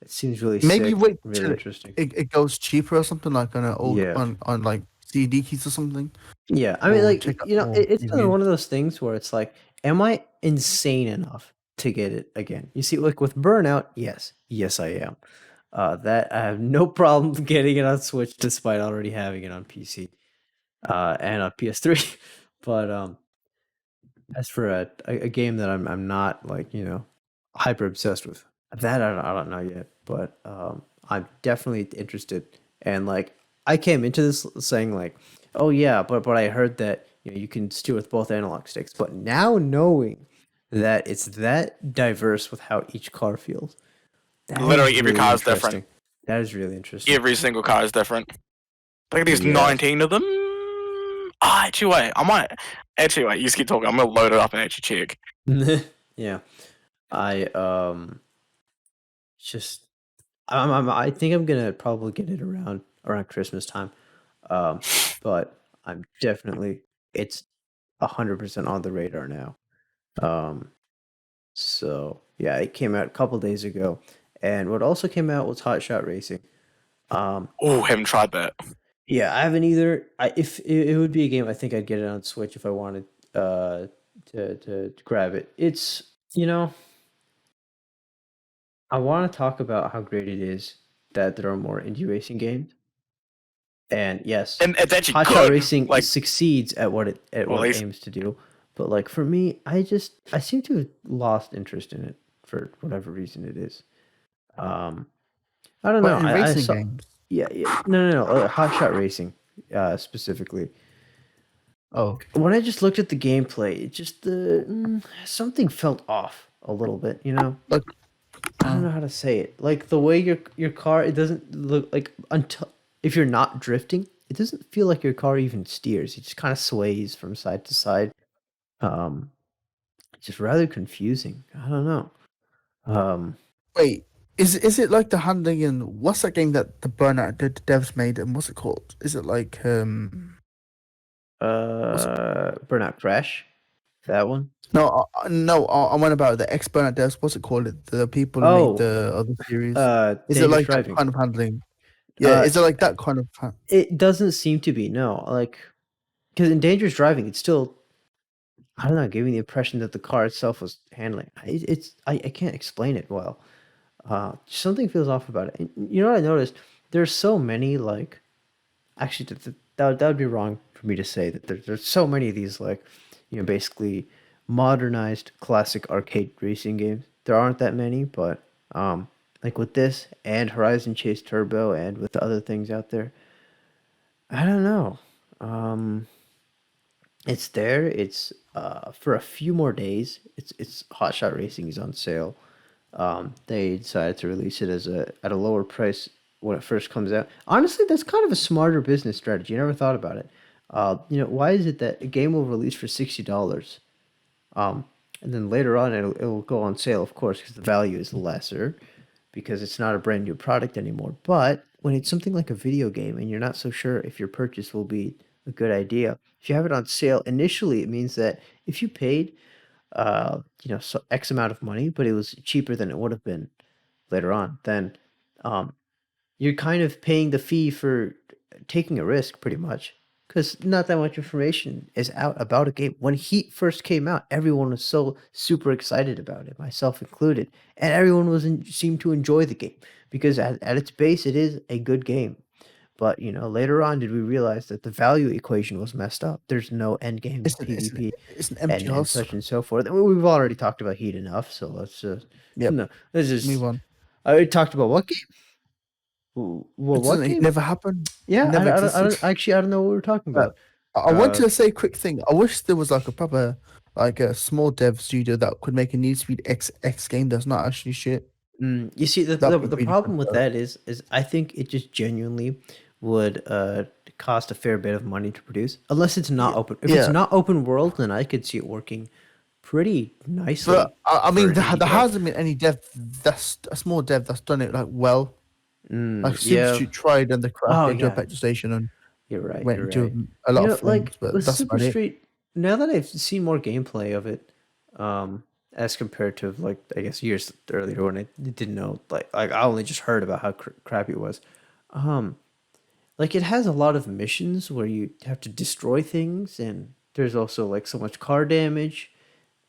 It seems really Maybe sick, wait really till interesting. it goes cheaper or something, like on an old Yeah. on like CD keys or something. Yeah, I mean, Or like, check out more it's kind of reviews. one of those things where it's like, am I insane enough to get it again? You see, like with Burnout, yes, I am. That I have no problem getting it on Switch despite already having it on PC, and on PS3. But as for a game that I'm not like hyper obsessed with, that I don't know yet. But I'm definitely interested, and like I came into this saying like, oh yeah, but I heard that you can steer with both analog sticks. But now knowing that it's that diverse with how each car feels, that Literally is every really car is different. interesting. That is really interesting. Every single car is different. I think there's Yeah. 19 of them. Actually, wait. I might. Actually, wait. You just keep talking. I'm gonna load it up and actually check. Yeah. I just I think I'm gonna probably get it around Christmas time. Um, but I'm definitely it's 100% on the radar now. Um, so yeah, it came out a couple days ago, and what also came out was Hot Shot Racing. Um, Oh, haven't tried that. yeah, I haven't either. If it would be a game, I think I'd get it on Switch if I wanted uh to grab it. It's I want to talk about how great it is that there are more indie racing games. And yes, And it's actually Hot Shot good. Racing Like, succeeds at well, what at it least aims to do. But like for me, I seem to have lost interest in it for whatever reason it is. Um, I don't know. But in I racing saw games, yeah. No. Hot Shot Racing, specifically. oh, When I just looked at the gameplay, it just something felt off a little bit. like, I don't know how to say it. Like the way your car, it doesn't look like until if you're not drifting, it doesn't feel like your car even steers. It just kind of sways from side to side. Um, it's just rather confusing. I don't know. Um, wait, is it like the handling in what's that game that the Burnout devs made, and what's it called? Is it like what's it? Burnout Crash, that one. No, I went about the ex Burnout devs. What's it called? The people who made Oh, the other series. Is it Dangerous like that Driving. kind of handling? Yeah, Uh, is it like that kind of? it doesn't seem to be, no. Like because in Dangerous Driving, it's still, I don't know, giving the impression that the car itself was handling. I can't explain it well. Something feels off about it. And you know what I noticed? There's so many like, actually that would be wrong for me to say that there's so many of these like, basically modernized classic arcade racing games. There aren't that many, but like with this and Horizon Chase Turbo and with the other things out there, I don't know. Um, it's there. It's for a few more days. It's Hot Shot Racing is on sale. They decided to release it as at a lower price when it first comes out. Honestly, that's kind of a smarter business strategy. I never thought about it. Why is it that a game will release for $60, um, and then later on it'll go on sale, of course, because the value is lesser, because it's not a brand new product anymore. But when it's something like a video game and you're not so sure if your purchase will be a good idea, if you have it on sale initially, it means that if you paid so X amount of money, but it was cheaper than it would have been later on, then um, you're kind of paying the fee for taking a risk, pretty much, because not that much information is out about a game. When Heat first came out, everyone was so super excited about it, myself included, and everyone seemed to enjoy the game because at its base, it is a good game. But later on, did we realize that the value equation was messed up? There's no end game It's PvP an empty and husk. such and so forth. We've already talked about Heat enough, so let's Yep, no, let's move just. on. I already talked about what game? It What doesn't. It game? never happened. Yeah, Never I existed. don't actually I don't know what we're talking But about. I want Uh, to say a quick thing. I wish there was like a proper, like a small dev studio that could make a Need Speed X game that's not actually shit. you see, That'd be the really problem good. with that is I think it just genuinely would cost a fair bit of money to produce, unless it's not Yeah, open. If it's yeah. not open world, then I could see it working pretty nicely But I for mean, an indie there dev. hasn't been any dev that's a small dev that's done it like well. Like Super Yeah. Street tried and they crashed Oh into a yeah. petrol station and You're right. went You're right. into a lot of flames, Like but with that's Super about it. Street, now that I've seen more gameplay of it, as compared to like I guess years earlier when I didn't know, like I only just heard about how crappy it was. Um, like it has a lot of missions where you have to destroy things, and there's also like so much car damage,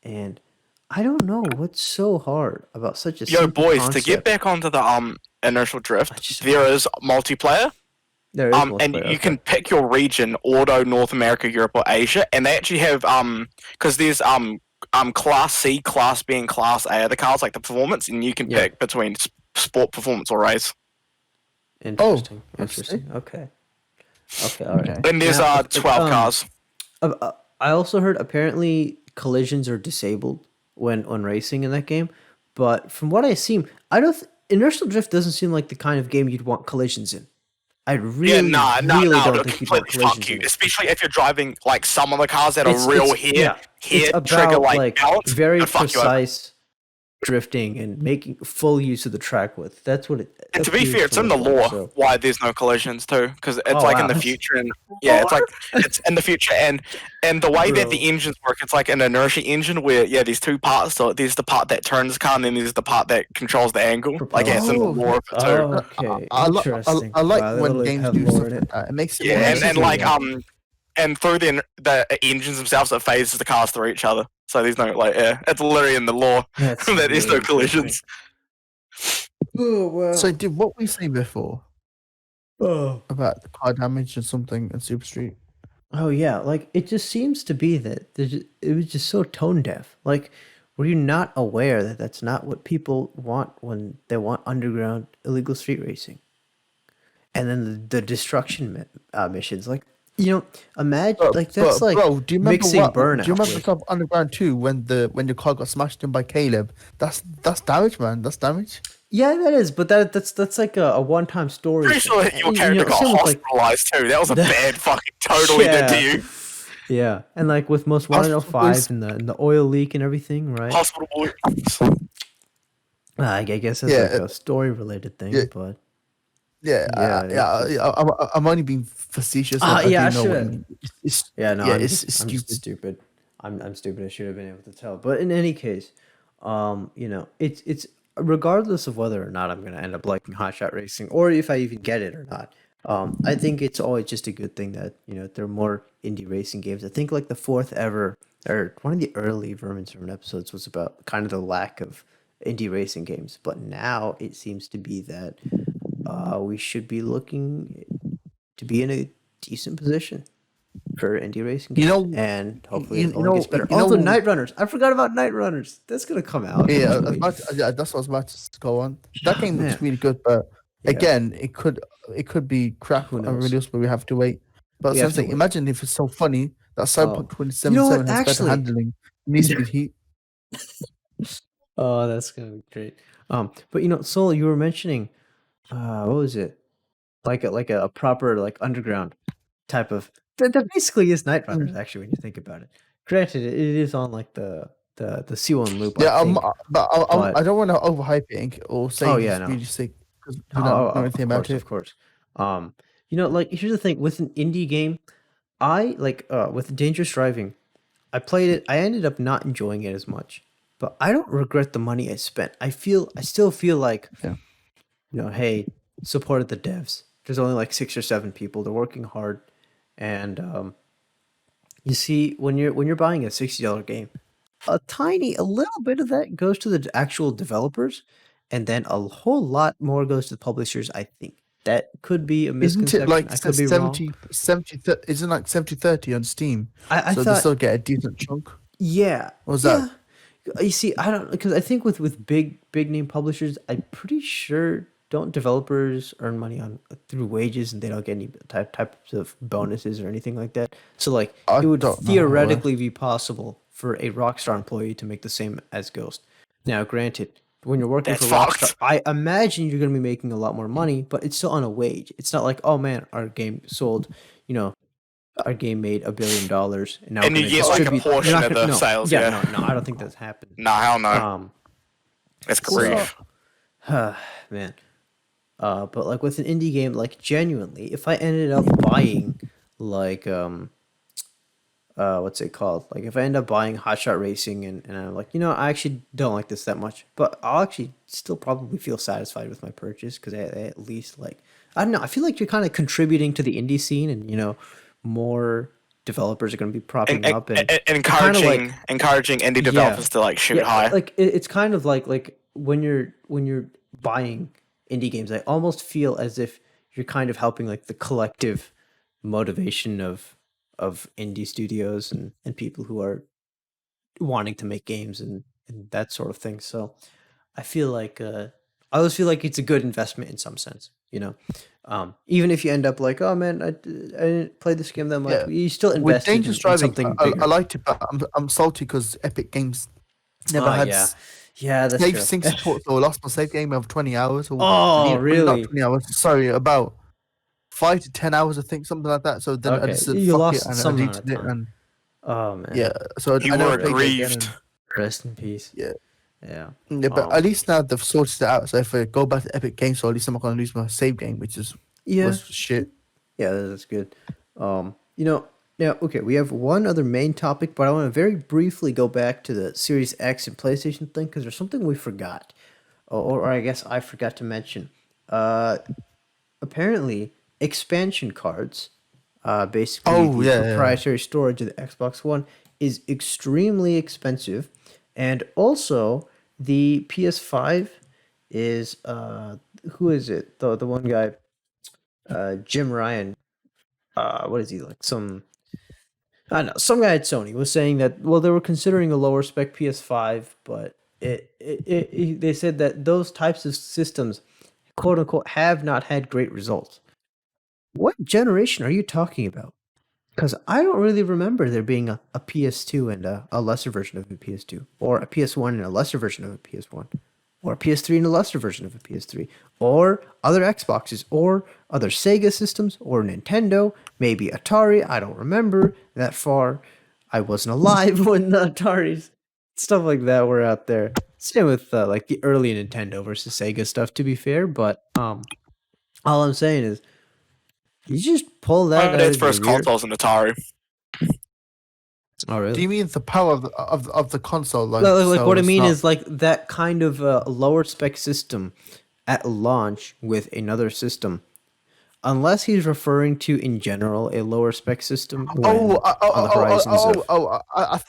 and I don't know what's so hard about such a yo, simple boys, to get concept. back onto the inertial I drift, just there is multiplayer. There is And multiplayer. you Okay. can pick your region: Auto, North America, Europe, or Asia. And they actually have because there's Class C, Class B, and Class A are the cars, like the performance, and you can Yeah. pick between sport, performance, or race. Oh, Interesting. that's sick. Interesting. Okay. Okay. All right. Okay. And there's Now, 12 cars. I also heard apparently collisions are disabled when racing in that game, but from what I seen, I don't. Inertial drift doesn't seem like the kind of game you'd want collisions in. I Yeah, really, nah, really don't it'll think you'd want completely fuck collisions you. in it. Especially if you're driving like some of the cars that are real It's here, yeah. It's trigger about like like balance, very it'll fuck you over. precise. drifting and making full use of the track width. That's what it. And to be appears fair, it's to in the look like, lore so. why there's no collisions too, because it's Oh, like wow, in the that's- future, and yeah, it's like What? it's in the future, and the way that the Bro. engines work, it's like an inertia engine where there's two parts. So there's the part that turns the car, and then there's the part that controls the angle. Like Propels. it's in the Oh, lore of it too. Oh, okay, interesting. I like Wow, they when literally games have do lore stuff in like it. that. It makes it Yeah, more and actually interesting. do that. and through the engines themselves, it phases the cars through each other. So there's no like it's literally in the lore That's that there's really no collisions. Oh wow. So, dude, what were you saying before Oh. about the car damage and something in Super Street? Oh yeah, like it just seems to be that it was just so tone deaf. Like, were you not aware that that's not what people want when they want underground illegal street racing? And then the destruction missions, like imagine like that's like Bro, do you remember mixing what? Do burnout. you remember with- stuff Underground 2 when your car got smashed in by Caleb? That's damage, man. That's damage. Yeah, that is, but that's like a one-time story. Pretty thing. sure that your And, character got same with, like, hospitalized too. That was a bad fucking totally did to you. Yeah, and like with most Hospital 105 boys. and the oil leak and everything, right? Hospital boy. I guess that's Yeah, like a story-related thing, yeah. but Yeah. I'm only being facetious. yeah, I do know what should. you mean. It's, yeah, no, yeah, I'm it's just, I'm stupid. just stupid. I'm stupid. I should have been able to tell. But in any case, it's regardless of whether or not I'm gonna end up liking hot shot racing or if I even get it or not. I think it's always just a good thing that there are more indie racing games. I think like the fourth ever or one of the early Vermin Sermon episodes was about kind of the lack of indie racing games, but now it seems to be that we should be looking to be in a decent position for indie racing games, You know- and hopefully you it only gets know- better. you know- Also, Night Runners. I forgot about Night Runners. That's gonna come out. Yeah, eventually. that's what I was about to go on. That Oh, game looks man. really good, but Yeah. again, it could be crap Who and knows? release, but we have to wait. But We have to something, wait. imagine if it's so funny that Cyberpunk You know 2077 what, has better actually- handling, needs speed heat. Oh, that's gonna be great. But Soul, you were mentioning, what was it? Like a proper like underground type of that basically is Night Runners. Actually, when you think about it, granted, it is on like the C1 loop. Yeah, I think. but I don't want to overhype it or say Oh, it's yeah, no. really sick because we don't know anything about it. Of course. Like here's the thing with an indie game, I like with Dangerous Driving, I played it. I ended up not enjoying it as much, but I don't regret the money I spent. I still feel like, Yeah. hey, supported the devs. There's only like 6 or 7 people. They're working hard, and you see when you're buying a $60 game, a little bit of that goes to the actual developers, and then a whole lot more goes to the publishers. I think that could be a Isn't misconception. it like I could be wrong. 70 isn't it like 70-30 on Steam? I So they thought, still get a decent chunk. yeah. What was that? You see, I don't because I think with big name publishers, I'm pretty sure don't developers earn money on through wages and they don't get any types of bonuses or anything like that. So like I it would don't know, theoretically be possible for a Rockstar employee to make the same as Ghost. Now, granted, when you're working That's for Rockstar, fucked. I imagine you're going to be making a lot more money, but it's still on a wage. It's not like, oh man, our game sold, our game made $1 billion, and now And we're you gonna get, like, a distribute- portion you're not of gonna- the no, sales, Yeah, yeah. no, I don't think that's happened. Nah, hell no. That's so- grief. Man. But like with an indie game, like genuinely, if I ended up buying like what's it called? Like if I end up buying Hot Shot Racing and I'm like, I actually don't like this that much, but I'll actually still probably feel satisfied with my purchase because I at least like I don't know, I feel like you're kind of contributing to the indie scene and more developers are going to be propping up and Encouraging indie developers to like shoot high. like it's kind of like when you're buying indie games, I almost feel as if you're kind of helping like the collective motivation of indie studios and people who are wanting to make games and that sort of thing. So I feel like I always feel like it's a good investment in some sense, even if you end up like, oh man, I didn't play this game that much, Yeah. you still With invested in Dangerous Driving, something I bigger. liked it, but I'm salty because Epic Games never Oh, had yeah, that's save true. sync support, so I lost my save game of 20 hours. Or Oh, not really? 20 hours. Sorry, about 5 to 10 hours, I think, something like that. So then I Okay, just said, you fuck lost it, and I some amount of deleted it. time. And Oh man. yeah, so You I never were played it again. aggrieved. Rest in peace. Yeah. Yeah. Yeah, but at least now they've sorted it out. So if I go back to Epic Games, so at least I'm not gonna lose my save game, which Yeah. was shit. Yeah, that's good. Now, okay, we have one other main topic, but I want to very briefly go back to the Series X and PlayStation thing because there's something we forgot, or I guess I forgot to mention. Uh, Apparently, expansion cards, basically Oh the yeah. proprietary storage of the Xbox One, is extremely expensive, and also the PS5 is who is it? The one guy, Jim Ryan. What is he like? I don't know. Some guy at Sony was saying that they were considering a lower spec PS5, but they said that those types of systems, quote unquote, have not had great results. What generation are you talking about? Because I don't really remember there being a PS2 and a lesser version of a PS2, or a PS1 and a lesser version of a PS1, or a PS3 and a lesser version of a PS3, or other Xboxes, or other Sega systems, or Nintendo, maybe Atari. I don't remember that far. I wasn't alive when the Ataris, stuff like that were out there. Same with like the early Nintendo versus Sega stuff, to be fair. But all I'm saying is, you just pull that out Its of your first rear. console's an Atari. Oh, Do really? you mean the power of the console? Like So what I it's mean not. is like that kind of lower spec system at launch with another system. Unless he's referring to in general a lower spec system when on the horizons of.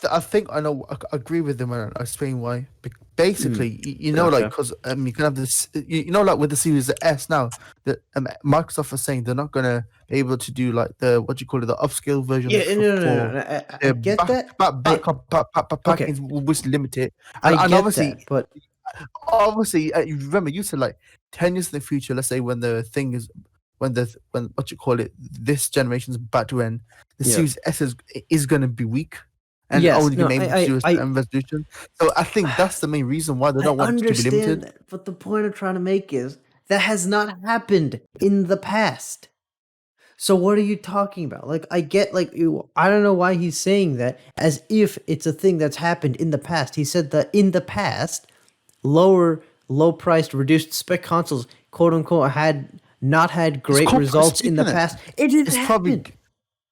I think I know. I agree with them and I explain why. Hmm, Basically, like, okay. because you can have this, like with the Series S now, that Microsoft is saying they're not gonna be able to do like the what do you call it, the upscale version Yeah, no, no, no, for no. I their get that. Okay, package, which limit it, I and get that, but obviously, you remember you said like 10 years in the future. Let's say when the thing is, when what you call it, this generation's about to end, the yeah. Series S is going to be weak and Yes, only no, gonna be able to do a certain resolution. So I think that's the main reason why they I don't want it to be understand limited. that, but the point I'm trying to make is that has not happened in the past. So what are you talking about? Like I get like I don't know why he's saying that as if it's a thing that's happened in the past. He said that in the past, low priced reduced spec consoles, quote unquote, had not had It's great corporate results speak, in the isn't it? past. It didn't It's probably happen.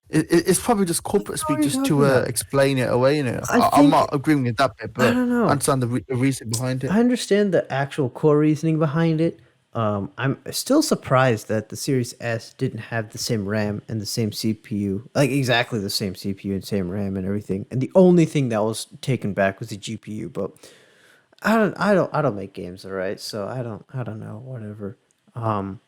it's probably just corporate What speak are you just talking to about? explain it away. I I'm think not agreeing with that bit, I but don't I know. understand the reason behind it. I understand the actual core reasoning behind it. I'm still surprised that the Series S didn't have the same RAM and the same CPU, like exactly the same CPU and same RAM and everything. And the only thing that was taken back was the GPU. But I don't make games, all right. So I don't know, whatever. Um,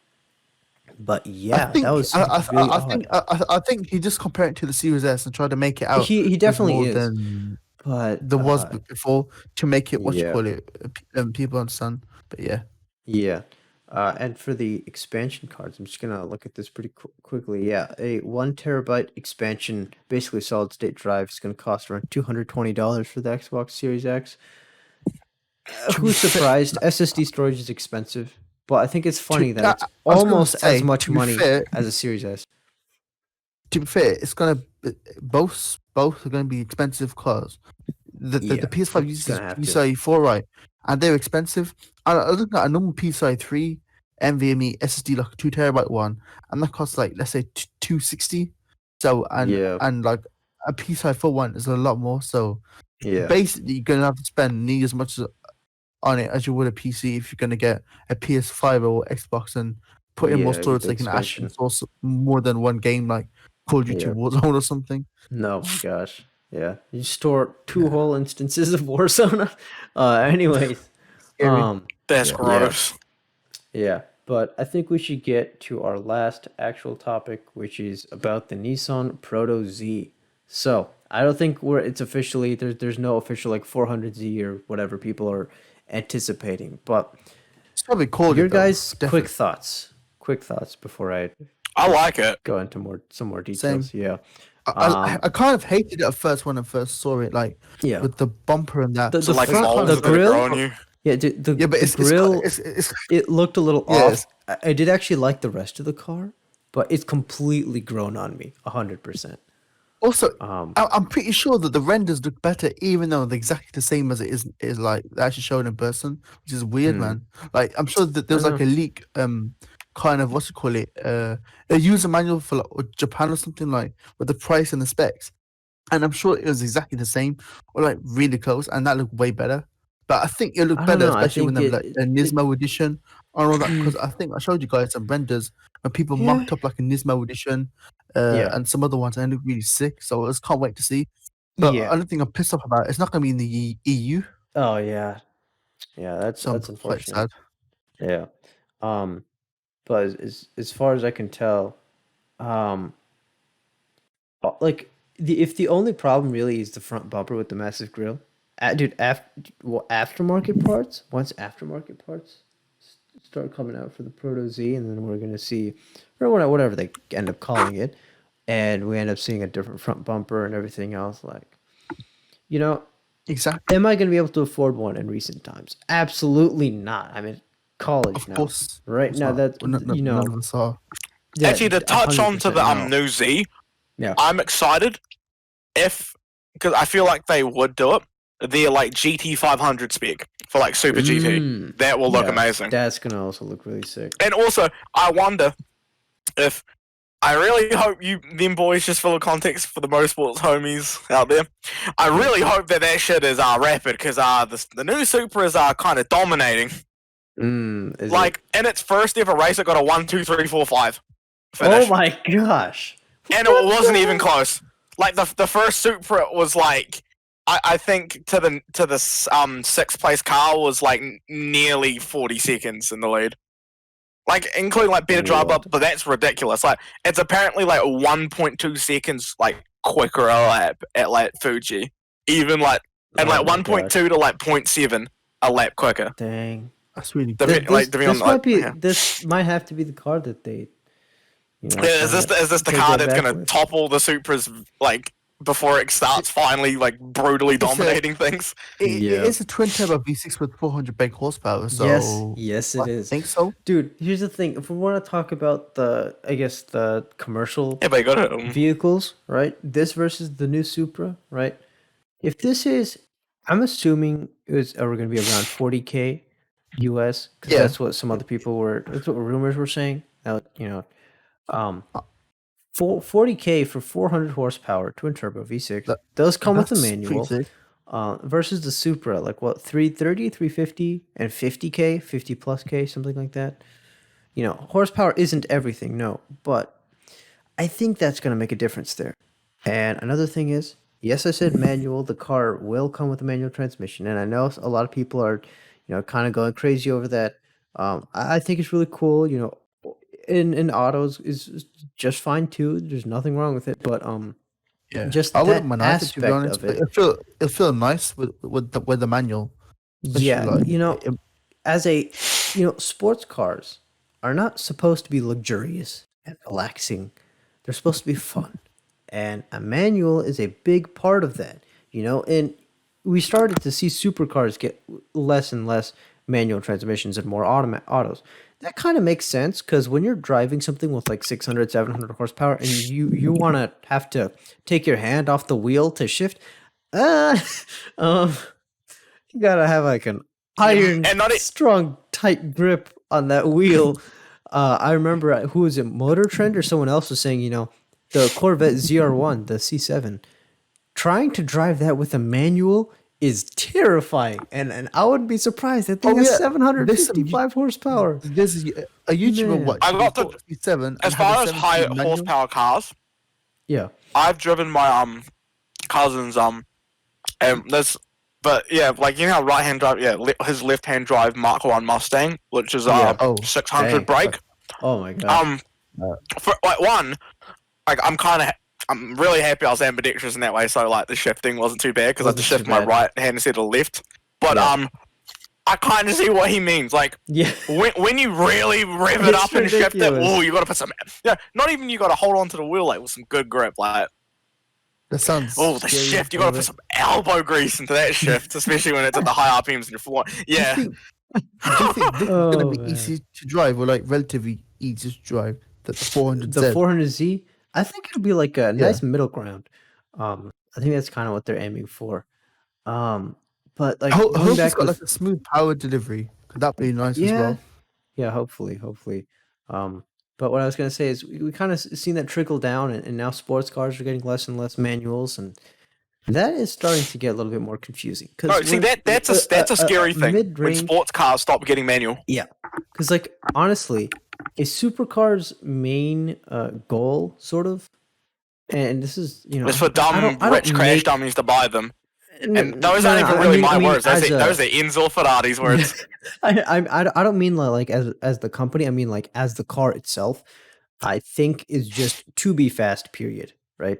but I yeah, that think was really odd. I think he just compared it to the Series S and tried to make it out He with definitely more is, than but there was before to make it what you yeah. call it, people understand. But yeah, Yeah. And for the expansion cards, I'm just gonna look at this pretty quickly. Yeah, a 1 terabyte expansion, basically solid state drive, is gonna cost around $220 for the Xbox Series X. to be Who's fair, surprised? SSD storage is expensive, but I think it's funny that I it's I was gonna almost as say much money as a Series S. it's gonna both are gonna be expensive cars. The Yeah, PS5 it's uses gonna have to. PCIe 4, right? And they're expensive. I look at a normal PCIe 3 NVMe SSD, like a 2 terabyte one, and that costs like, let's say 260. So Yeah, and like a PCIe 4 one is a lot more. So yeah, basically, you're gonna have to spend nearly as much on it as you would a PC if you're gonna get a PS5 or Xbox and put in more yeah. Get storage the so you can actually expansion. source more than one game, like Call of Duty Yeah. Warzone or something. No, my gosh. Yeah, you store two Yeah, whole instances of Warzone. Anyways, scary. That's Yeah. yeah. gross. Yeah, but I think we should get to our last actual topic, which is about the Nissan Proto Z. So I don't think it's officially there's no official like 400Z or whatever people are anticipating. But It's probably called your it though, guys' definitely. quick thoughts before I I like it. go into some more Same. details. Yeah, I kind of hated it at first when I first saw it, like yeah. with the bumper and that. So The like Like I front, kind the moles of are gonna grow grill, on you. yeah, yeah, but the grill, it's it looked a little yeah, off. I did actually like the rest of the car, but it's completely grown on me, 100%. Also, Um, I'm pretty sure that the renders look better, even though they're exactly the same as it is like they're actually shown in person, which is weird, Hmm. man. Like, I'm sure that there was I like know. a leak, kind of what's it call it, a user manual for like Japan or something like with the price and the specs, and I'm sure it was exactly the same or like really close, and that looked way better. But I think it looked I don't better, know. I especially when think they have like a it Nismo edition and all that, because I think I showed you guys some renders when people yeah, mocked up like a Nismo edition, yeah, and some other ones, and they look really sick. So I just can't wait to see. But yeah. another thing I'm pissed off about, it's not going to be in the EU, Oh yeah, yeah. so I'm That's quite unfortunate. sad. Yeah. Um, but as far as I can tell, um, like if the only problem really is the front bumper with the massive grill, dude, aftermarket parts. Once aftermarket parts start coming out for the Proto Z, and then we're gonna see, or whatever they end up calling it, and we end up seeing a different front bumper and everything else. Like, you know, Exactly. am I gonna be able to afford one in recent times? Absolutely not. I'm in college Of now. course, Right now, not. that None, none of us are. yeah, Actually, to touch on to 100% the no. new Z, Yeah. I'm excited if because I feel like they would do it. The like GT 500 spec for like Super GT. Mm, That will look yeah, amazing. that's gonna also look really sick. And also, I wonder if I really hope them boys, just full of context for the motorsports homies out there. I really hope that shit is rapid because the new Supra is kind of dominating. Is Like it? in its first ever race, it got a 1, 2, 3, 4, 5 Oh finish, my gosh! and it What wasn't the even heck? close. Like the first Supra was like. I think to the sixth place car was like nearly 40 seconds in the lead. Like including like better drive up, What? but that's ridiculous. Like it's apparently like 1.2 seconds like quicker a lap at like Fuji, even like and Oh like my 1.2 gosh! to like 0.7 a lap quicker. Dang. That's really good. Depending on like yeah. This might have to be the car that they, Is kind this of is this the take car that that's back gonna with. topple the Supras like before it starts finally like brutally It's a dominating things? it Yeah. is a twin turbo V6 with 400 brake horsepower. Yes, So yes, I it is. think so. Dude, here's the thing. If we want to talk about I guess the commercial Yeah, but you got it. vehicles, right? This versus the new Supra, right? If this is, I'm assuming we're going to be around 40K US, because Yeah, that's what some other people were. That's what rumors were saying. Now, um, uh, 40K for 400 horsepower, twin turbo V6 that, does come with a that's pretty manual. sick. Versus the Supra, like what 330, 350, and 50K, 50 plus K, something like that. Horsepower isn't everything, no, but I think that's going to make a difference there. And another thing is, yes, I said manual. The car will come with a manual transmission, and I know a lot of people are, kind of going crazy over that. I think it's really cool. In autos is just fine too. There's nothing wrong with it, but Yeah, I just wouldn't that mind either, to be aspect honest. of But it, it'll feel nice with the manual, especially yeah, like as a, sports cars are not supposed to be luxurious and relaxing. They're supposed to be fun. And a manual is a big part of that, and we started to see supercars get less and less manual transmissions and more autos. That kind of makes sense because when you're driving something with like 600, 700 horsepower and you want to have to take your hand off the wheel to shift, uh, um, you gotta have like an Yeah, iron, and not it. strong, tight grip on that wheel. I remember who was it, Motor Trend or someone else was saying, the Corvette ZR1, the C7, trying to drive that with a manual is terrifying, and I wouldn't be surprised. That thing oh has yeah, there's some 755 horsepower. there's a YouTuber Man, what I he got bought a C7 as and had a far as high 17 manual. horsepower cars. yeah, I've driven my cousin's this, but yeah, like how right hand drive, yeah, his left hand drive Mark 1 Mustang, which is Yeah. Oh, 600 dang. brake. Oh my gosh. For like one, like I'm really happy I was ambidextrous in that way, so like the shifting wasn't too bad because I had to Wasn't too shift my bad. right hand instead of left. But Yeah. I kind of see what he means. Like Yeah. when you really rev it It's up and shift it, ridiculous. oh, you got to put some. Yeah, not even you got to hold on to the wheel like with some good grip, like. that sounds. Oh, the scary shift! You a gotta little put some elbow grease into that shift, especially when it's at the high RPMs and you're floor. Yeah, bit. Do you think this is Oh, gonna be man. easy to drive or like relatively easy to drive? The 400Z. The 400Z, I think it'll be like a nice middle ground. I think that's kind of what they're aiming for. But like I going hope it's back got with like a smooth power delivery. Could that be nice as yeah, well? yeah, hopefully. But what I was gonna say is we kind of seen that trickle down, and now sports cars are getting less and less manuals, and that is starting to get a little bit more confusing. No, Because see when that's a scary thing when mid-range, sports cars stop getting manual. yeah, because like honestly, a supercar's main goal, sort of, and this is It's for dumb I don't rich crash make dummies to buy them. And no, those aren't even I really mean my words. Those as are a Enzo Ferrari's words. I don't mean like as the company. I mean like as the car itself. I think is just to be fast. Period. Right.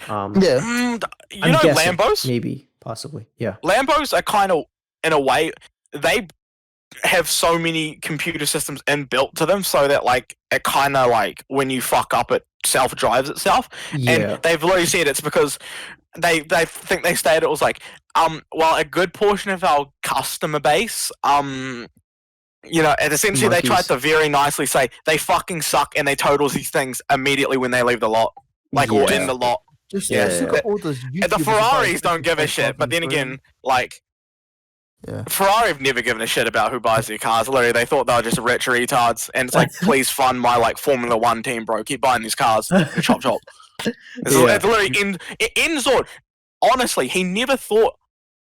Yeah. You I'm know, guessing. Lambos. Maybe. Possibly. Yeah. Lambos are kind of, in a way, they have so many computer systems inbuilt to them, so that like it kind of like when you fuck up, it self drives itself. And Yeah. they've literally said it's because they think they stated it was like well, a good portion of our customer base you know, and essentially they tried Monkeys. to very nicely say they fucking suck and they total these things immediately when they leave the lot, like or in Yeah. the lot. Just Yeah, look yeah. at all those And the YouTubers Ferraris that buy don't give a sports shit, cars but and then bring- again, like yeah. Ferrari have never given a shit about who buys their cars. Literally, they thought they were just rich retards, and it's like, please fund my like Formula One team, bro. Keep buying these cars. Chop chop. It's literally Enzo. Honestly, he never thought,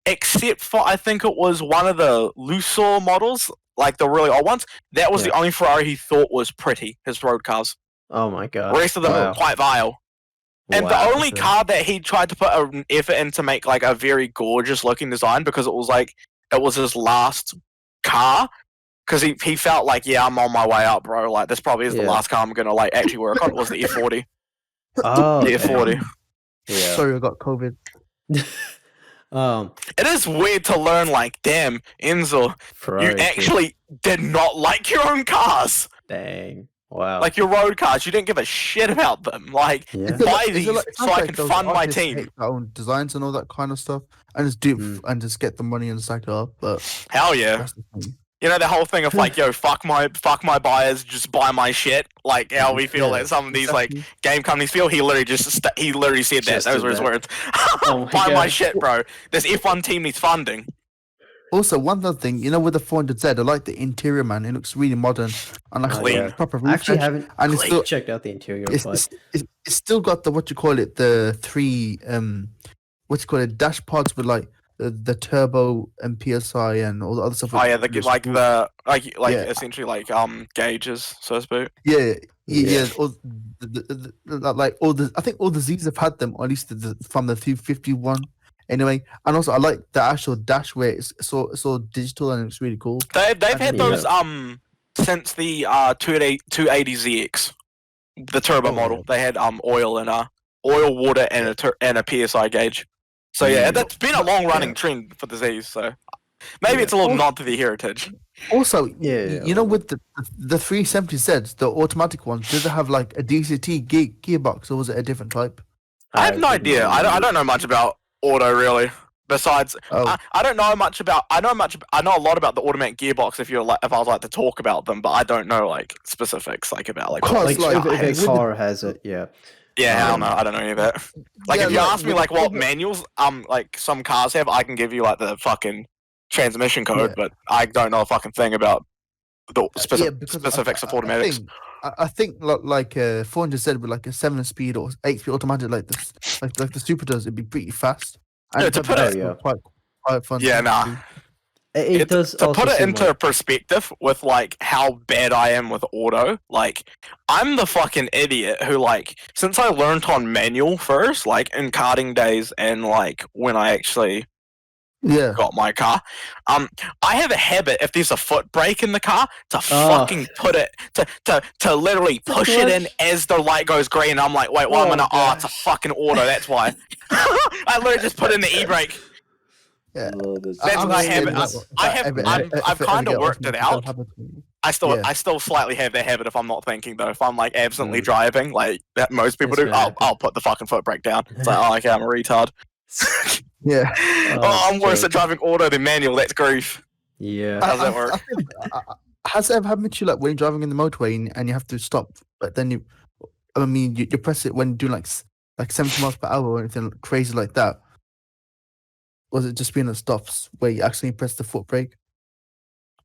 except for I think it was one of the Lusso models, like the really old ones. That was Yeah. the only Ferrari he thought was pretty. His road cars. Oh my god. The rest of them Wow. were quite vile. And Wow. the only car that he tried to put an effort in to make like a very gorgeous looking design, because it was his last car, because he felt like, yeah, I'm on my way up, bro. Like this probably is the Yeah. last car I'm gonna like actually work on. Was the F40. Oh. The Dang. F40. Yeah. Sorry, I got COVID. It is weird to learn, like, damn, Enzo, Ferrari. you actually did not like your own cars. Dang. Wow. Like your road cars, you didn't give a shit about them. Like, Yeah. Is it buy like- is it these like- it so sounds I like can those fund my artists team. make their own designs and all that kind of stuff, and just do Mm. and just get the money and stack it up. But Hell yeah. that's the thing. You know the whole thing of like, yo, fuck my buyers, just buy my shit. Like how we feel Yeah, that some of these like exactly. game companies feel. He literally said that. Just Those did were his that. words. Oh my Buy my God. shit, bro. This F1 team needs funding. Also, one other thing, you know, with the 400Z, I like the interior, man. It looks really modern and like Clean. a proper I actually refresh. haven't and it's still checked out the interior, it's, but it's still got the what you call it, the three what you call it, dash pods with like the turbo and PSI and all the other stuff. Oh yeah, Yeah. essentially like gauges, so to speak. Yeah, Yeah. yeah. All like all the, I think all the Z's have had them, or at least from the 251. Anyway, and also I like the actual dash where it's so digital and it's really cool. They've had Yeah. those since the 280ZX, the turbo Oh, model. yeah. They had oil and oil, water, and a PSI gauge. So yeah, Yeah. that's been a long running Yeah. trend for the Z's. So maybe Yeah. it's a little nod to the heritage. Also, Yeah, you know, well, with the 370Zs, the automatic ones, did they have like a DCT gearbox, or was it a different type? I have no idea. I don't know much about auto really. Besides, Oh, I don't know much about. I know a lot about the automatic gearbox. If I was like to talk about them, but I don't know like specifics like about like. Cause, like, like, if with a the- car has it, yeah. Yeah, I don't Um, know. I don't know any of that. Like, yeah, if you like, ask me with like what the- manuals like some cars have, I can give you like the fucking transmission code, Yeah. but I don't know a fucking thing about the yeah, because specifics of automatics. I think like 400Z with like a 7-speed or 8-speed automatic like this, like the Super does, it'd be pretty fast. And Yeah, to put it's it- still quite fun. Yeah, to nah. do. It does To also put it seem into like, perspective with like how bad I am with auto, like I'm the fucking idiot who like since I learned on manual first, like in karting days and like when I actually Yeah. got my car, I have a habit if there's a foot brake in the car to Oh. fucking put it to literally The push it in clutch. as the light goes green. I'm like, wait, why am I Oh, not? Oh, it's a gosh. fucking auto. That's why. I literally just put in the e-brake. Yeah. oh, this That's is what I have. crazy. I've kind of worked it out. Yeah. I still slightly have that habit if I'm not thinking though. If I'm like absently Mm. driving, like that most people It's do, gonna happen. I'll put the fucking foot brake down. It's like, oh, okay, I'm a retard. Yeah. Oh, I'm worse joke. at driving auto than manual. That's grief. Yeah. How's that work? Has it ever happened to you like when you're driving in the motorway and you have to stop, but then you press it when doing like like 70 miles per hour or anything crazy like that? Was it just being at stops where you actually press the foot brake?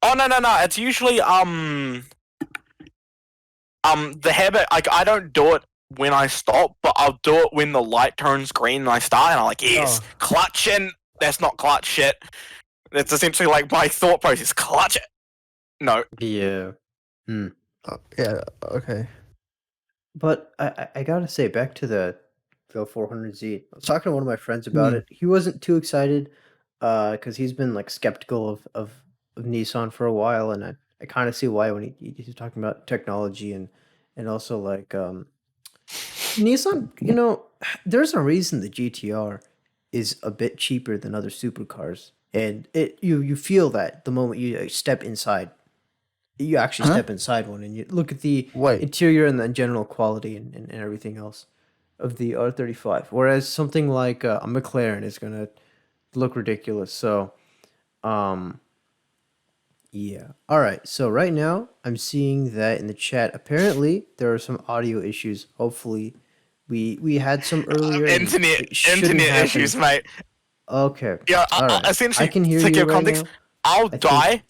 Oh no. It's usually the habit. Like I don't do it when I stop, but I'll do it when the light turns green and I start, and I'm like, yes, Oh. clutch in. That's not clutch shit. That's essentially like my thought process. Clutch it. No. Yeah. Yeah, okay. But I gotta say, back to the 400Z. I was talking to one of my friends about it. He wasn't too excited, because he's been like skeptical of Nissan for a while, and I kind of see why when he's talking about technology and also like Nissan. You know, there's a reason the GTR is a bit cheaper than other supercars, and you feel that the moment you step inside. You actually Huh? step inside one and you look at the Wait. interior and the general quality and everything else of the R35. Whereas something like a McLaren is going to look ridiculous. So, yeah. All right. So right now I'm seeing that in the chat. Apparently there are some audio issues. Hopefully we had some earlier. And Internet it shouldn't happen. issues, mate. Okay. Yeah, All right. essentially, I can hear to you give right context, now. I'll I think- die.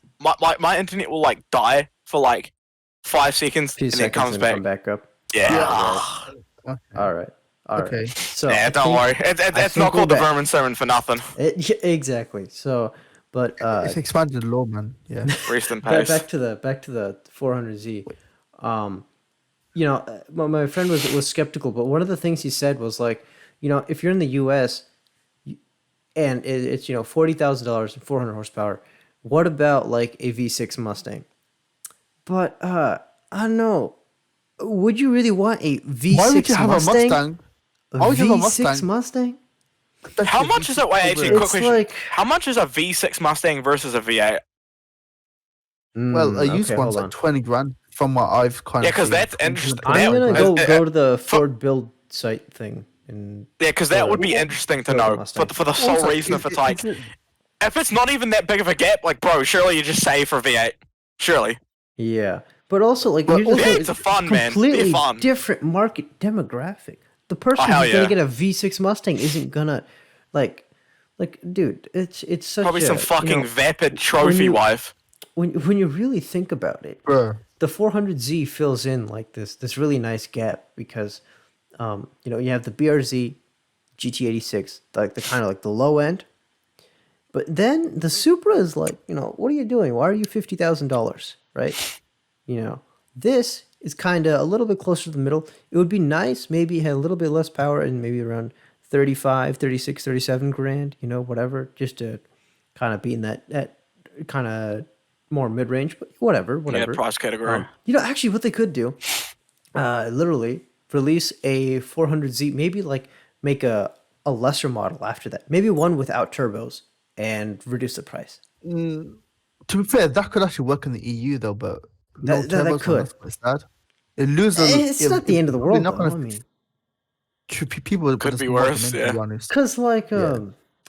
My internet will like die for like 5 seconds, Few and then it seconds comes and back. come back up. Yeah. Okay. All right. All right. Okay. So Yeah, I don't think- worry. I It's think not called we're the back. Vermin Sermon for nothing. Yeah, exactly. So, but It's expanded law, man. Yeah. Rest in back, peace. back to the 400Z. You know, my friend was skeptical, but one of the things he said was like, you know, if you're in the U.S. and it's $40,000 and 400 horsepower, what about like a V6 Mustang? But I don't know. Would you really want a V6 Why would you have Mustang? a Mustang? Why would you have a V6 Mustang? Mustang? How much is it? Wait, actually, It's quick question. like- How much is a V6 Mustang versus a V8? Well, a used okay, one's hold like on. 20 grand from what I've kind Yeah, of 'cause seen. that's interesting. I'm That- gonna go uh, to the Ford build site thing and Yeah, because that For- would be interesting to for the know. Mustang. For the sole Also, reason, if it's like, is it- if it's not even that big of a gap, like, bro, surely you just save for V8. Surely. yeah, but also like But here's the also- thing, V8's a fun, man. completely Be fun. different market demographic. The person hell who's gonna yeah. get a V6 Mustang isn't gonna like dude. It's such Probably a, some you fucking know, vapid trophy you- wife. when you really think about it, Bro. the 400Z fills in like this really nice gap because you have the BRZ GT86, like the kind of like the low end, but then the Supra is like, what are you doing? Why are you $50,000, right? This is kind of a little bit closer to the middle. It would be nice maybe it had a little bit less power and maybe around 35, 36, 37 grand, whatever, just to kind of be in that kind of more mid-range, but whatever. Yeah, price category. Actually what they could do, literally release a 400Z, maybe like make a lesser model after that, maybe one without turbos and reduce the price. To be fair, that could actually work in the EU though, but no That turbos, could. that's quite sad. It loses. It's not the end of the world, Not though. gonna, I mean, people would Could just be mod them worse, in, yeah. to be honest. because like Yeah.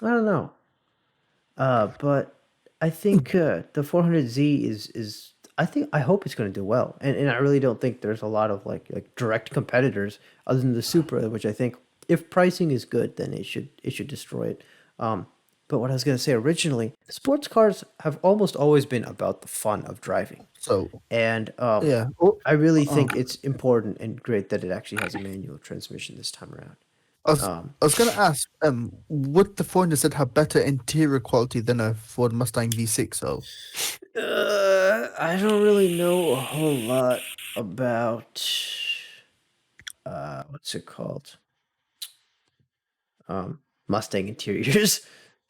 I don't know, but I think the 400Z is I hope it's going to do well, and I really don't think there's a lot of like direct competitors other than the Supra, which I think if pricing is good, then it should destroy it. But what I was going to say originally, sports cars have almost always been about the fun of driving, So and yeah, oh, I really think it's important and great that it actually has a manual transmission this time around. I was gonna ask, would the 400Z have better interior quality than a Ford Mustang V6? So I don't really know a whole lot about what's it called? Mustang interiors.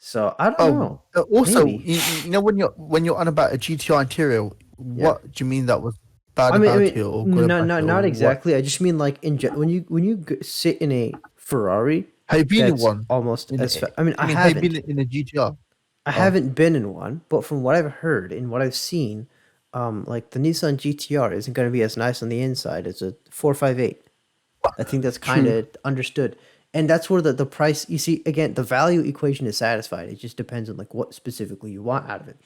So I don't know. Also, Maybe. you know when you're on about a GTR interior, what do you mean that was bad I mean, about it or good not about not it? or not what? exactly. I just mean like when you sit in a Ferrari, Have you been in that's one? almost In as a- I mean, I have you haven't. been in a GTR? I haven't been in one, but from what I've heard and what I've seen, like the Nissan GTR isn't going to be as nice on the inside as a 458. I think that's kind of understood. And that's where the price, you see, again, the value equation is satisfied. It just depends on like what specifically you want out of it.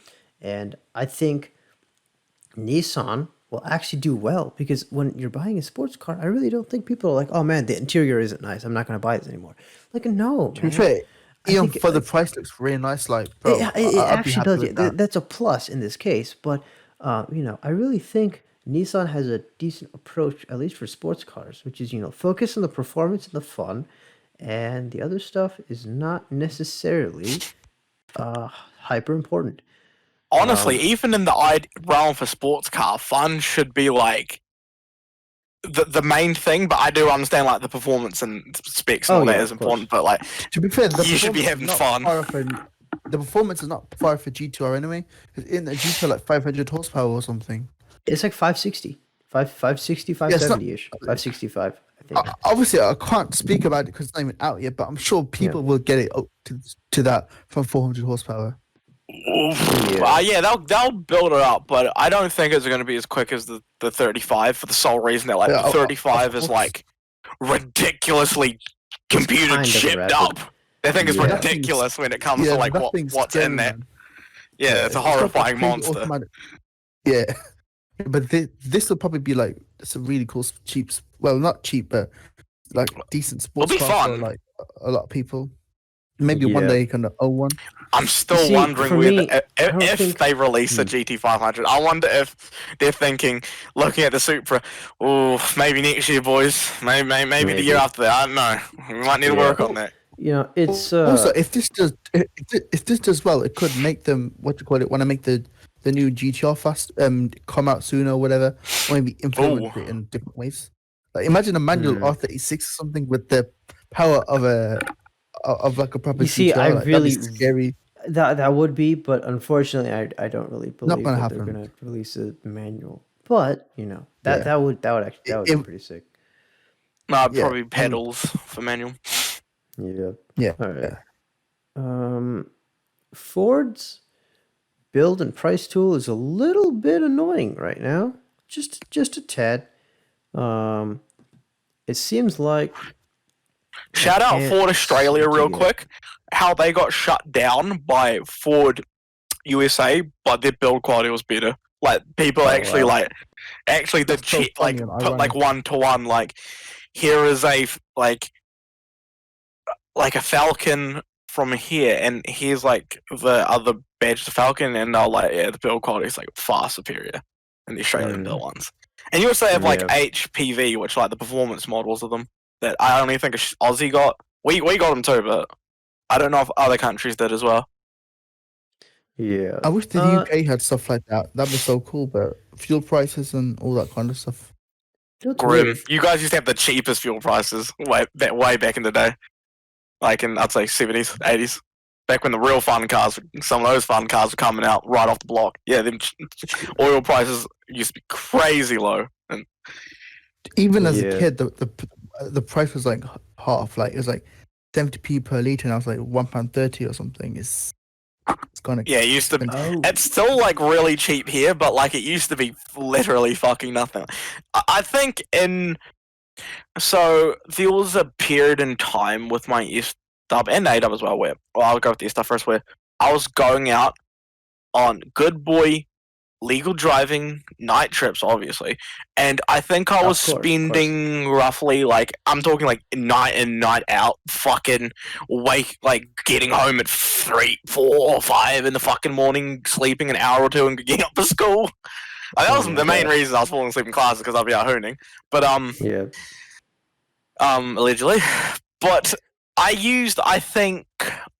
And I think Nissan, will actually do well, because when you're buying a sports car, I really don't think people are like, oh man, the interior isn't nice, I'm not going to buy this anymore. Like, no, To be man. fair, I even think for the price, looks really nice. Like, bro, it I'd be actually happy does. with Yeah, that. that's a plus in this case. But I really think Nissan has a decent approach, at least for sports cars, which is focus on the performance and the fun, and the other stuff is not necessarily hyper important. Honestly, even in the realm for sports car, fun should be like the main thing. But I do understand like the performance and specs and Oh all that yeah, is of course. important. But like, To be fair, the you should be performance is having not fun. far off. The performance is not far for GTR anyway. In the GTR, like 500 horsepower or something. It's like 560, 560, Yeah, it's not. 570 ish, 565, I think. Obviously, I can't speak about it because it's not even out yet. But I'm sure people will get it up to that from 400 horsepower. Yeah, they'll build it up, but I don't think it's going to be as quick as the 35 for the sole reason that like Yeah, the 35 is course. like ridiculously computer kind of chipped rapid. up. They think it's Yeah. ridiculous when it comes to Yeah, like that thing's what's scary, in there. man. Yeah, it's a got that horrifying crazy monster. automatic- Yeah, but this will probably be like some really cool, cheap. Well, not cheap, but like decent sports be car fun. for like a lot of people. Maybe one Yeah. day you can own one. I'm still See, wondering for whether me, I don't if think- they release a GT500. I wonder if they're thinking, looking at the Supra, oh, maybe next year, boys. Maybe the Maybe. year after that. I don't know. We might need to Yeah. work on that. It's Also, if this does well, it could make them want to make the new GTR fast come out sooner or whatever, or maybe implement it in different ways. Like imagine a manual R36 or something with the power of like a proper You see, GTR. I like, really- that'd be scary. that would be, but unfortunately, I don't really believe gonna that happen. they're gonna release a manual. But that would be pretty sick. No, Yeah, probably and- pedals for manual. Yeah. Yeah. All right. Ford's build and price tool is a little bit annoying right now. Just a tad. It seems like Shout out can't Ford Australia seem to real get- quick. How they got shut down by Ford USA, but their build quality was better. Like people Oh, actually wow. the That's so cheap like funny and put like ironic. 1-to-1 like here is a like a Falcon from here, and here's like the other badge, the Falcon, and they're like, yeah, the build quality is like far superior than the Australian built ones. And you also have like Yeah. HPV, which like the performance models of them that I only think Aussie got. We got them too, but I don't know if other countries did as well. Yeah. I wish the UK had stuff like that. That'd be so cool. But fuel prices and all that kind of stuff. It's Grim. weird. You guys used to have the cheapest fuel prices way back in the day, like in I'd say 70s, 80s. Back when the real fun cars, some of those fun cars were coming out right off the block. Yeah, them oil prices used to be crazy low. And Even as Yeah. a kid, the price was like half. Like it was like 70p per liter, and I was like £1.30 or something. It's gonna. yeah, it used to. Oh, It's still like really cheap here, but like it used to be literally fucking nothing. I think so there was a period in time with my S-Dub and A-Dub as well where, well, I'll go with the S-Dub first, where I was going out on good boy legal driving night trips, obviously, and I think I Of was course, of course. spending roughly like I'm talking like night in night out, fucking like getting home at 3, 4, 5 in the fucking morning, sleeping an hour or two, and getting up for school. That Oh was my the main God. reason I was falling asleep in classes because I'd be out hooning. But yeah. allegedly. But I think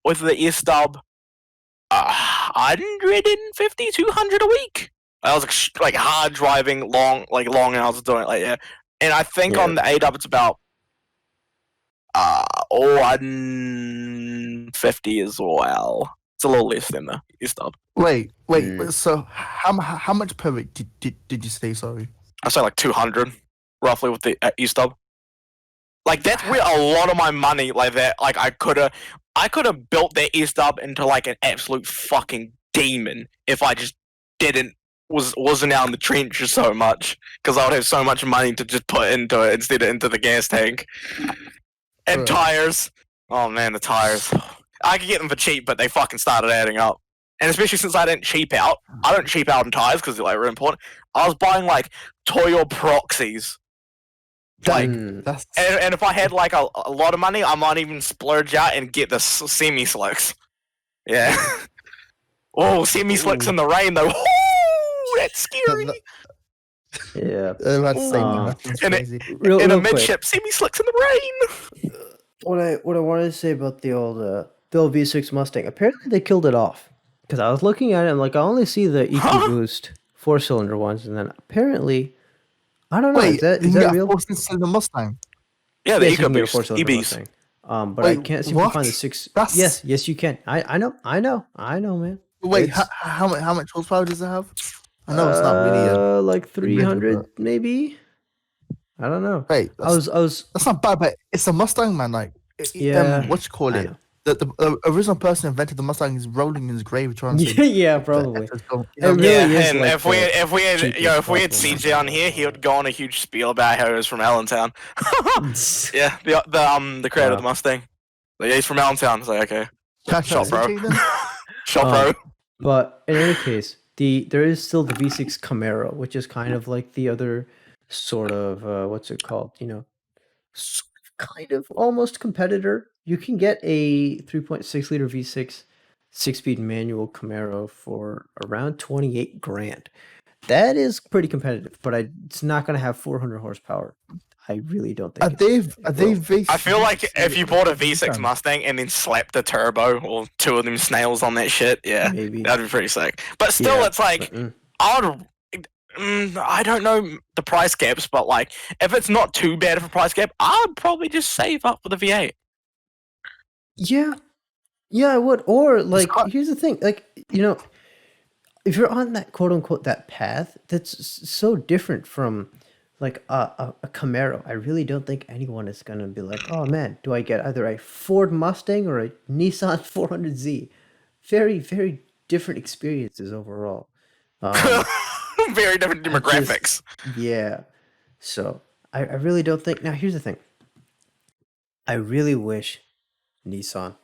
with the S-Dub 150, 200 a week. I was like hard driving, long hours doing it, like yeah. And I think Yeah. on the A-Dub it's about 150 as well. It's a little less than the S-Dub. Wait. Mm. So how much per week did you say? Sorry. I say like 200 roughly with the S-Dub. Like that's where a lot of my money like that. Like I could have built that S-Dub into like an absolute fucking demon if I just wasn't out in the trenches so much, because I would have so much money to just put into it instead of into the gas tank. And Right. tires. Oh man, the tires. I could get them for cheap, but they fucking started adding up. and especially since I don't cheap out on tires because they're like really important. I was buying like Toyo proxies. Like, That's and if I had like a lot of money, I might even splurge out and get the semi slicks. Yeah. Oh, semi slicks in the rain though. Oh, that's scary. Yeah. I'd say Um, that's and it- crazy. Real in a quick, midship, semi slicks in the rain. what I wanted to say about the old V6 Mustang. Apparently they killed it off because I was looking at it and like I only see the EQ Huh? boost 4-cylinder ones, and then apparently I don't know. Wait, Is that you can get real? a 4-cylinder Mustang. Yeah, the Yes, you can get a EcoBoost, 4-cylinder EBs. Mustang. But I Wait, can't seem to find the what? 6. That's- Yes, you can. I know, man. Wait, It's- how much horsepower does it have? I know it's not really. like 300 but- maybe. I don't know. Wait, I was that's not bad, but it's a Mustang, man. Like, Yeah, what you call I it? know. The original person who invented the Mustang is rolling in his grave trying to. Yeah, probably. It really Yeah, is and like if we the if we had cheapest if we had possible CJ on here, he would go on a huge spiel about how he was from Allentown. Yeah, the creator of the Wow. Mustang. Like, yeah, he's from Allentown. It's like, okay, Catch Shop up, bro. CJ then? shop Um, bro. But in any case, there is still the V6 Camaro, which is kind of like the other sort of what's it called? Kind of almost competitor. You can get a 3.6 liter V6 6-speed manual Camaro for around 28 grand. That is pretty competitive, but it's not going to have 400 horsepower. I really don't think. Are they V6? I feel like if you bought a V6 Mustang. Mustang and then slapped a turbo or two of them snails on that shit, yeah, Maybe. that'd be pretty sick. But still, Yeah, it's like but, I don't know the price gaps, but like if it's not too bad of a price gap, I'd probably just save up for the V8. Yeah, I would. Or like, quite- here's the thing: like, if you're on that quote unquote that path, that's so different from like a Camaro. I really don't think anyone is gonna be like, oh man, do I get either a Ford Mustang or a Nissan 400Z? Very, very different experiences overall. Very different demographics. Yeah. So I really don't think. Now here's the thing. I really wish Nissan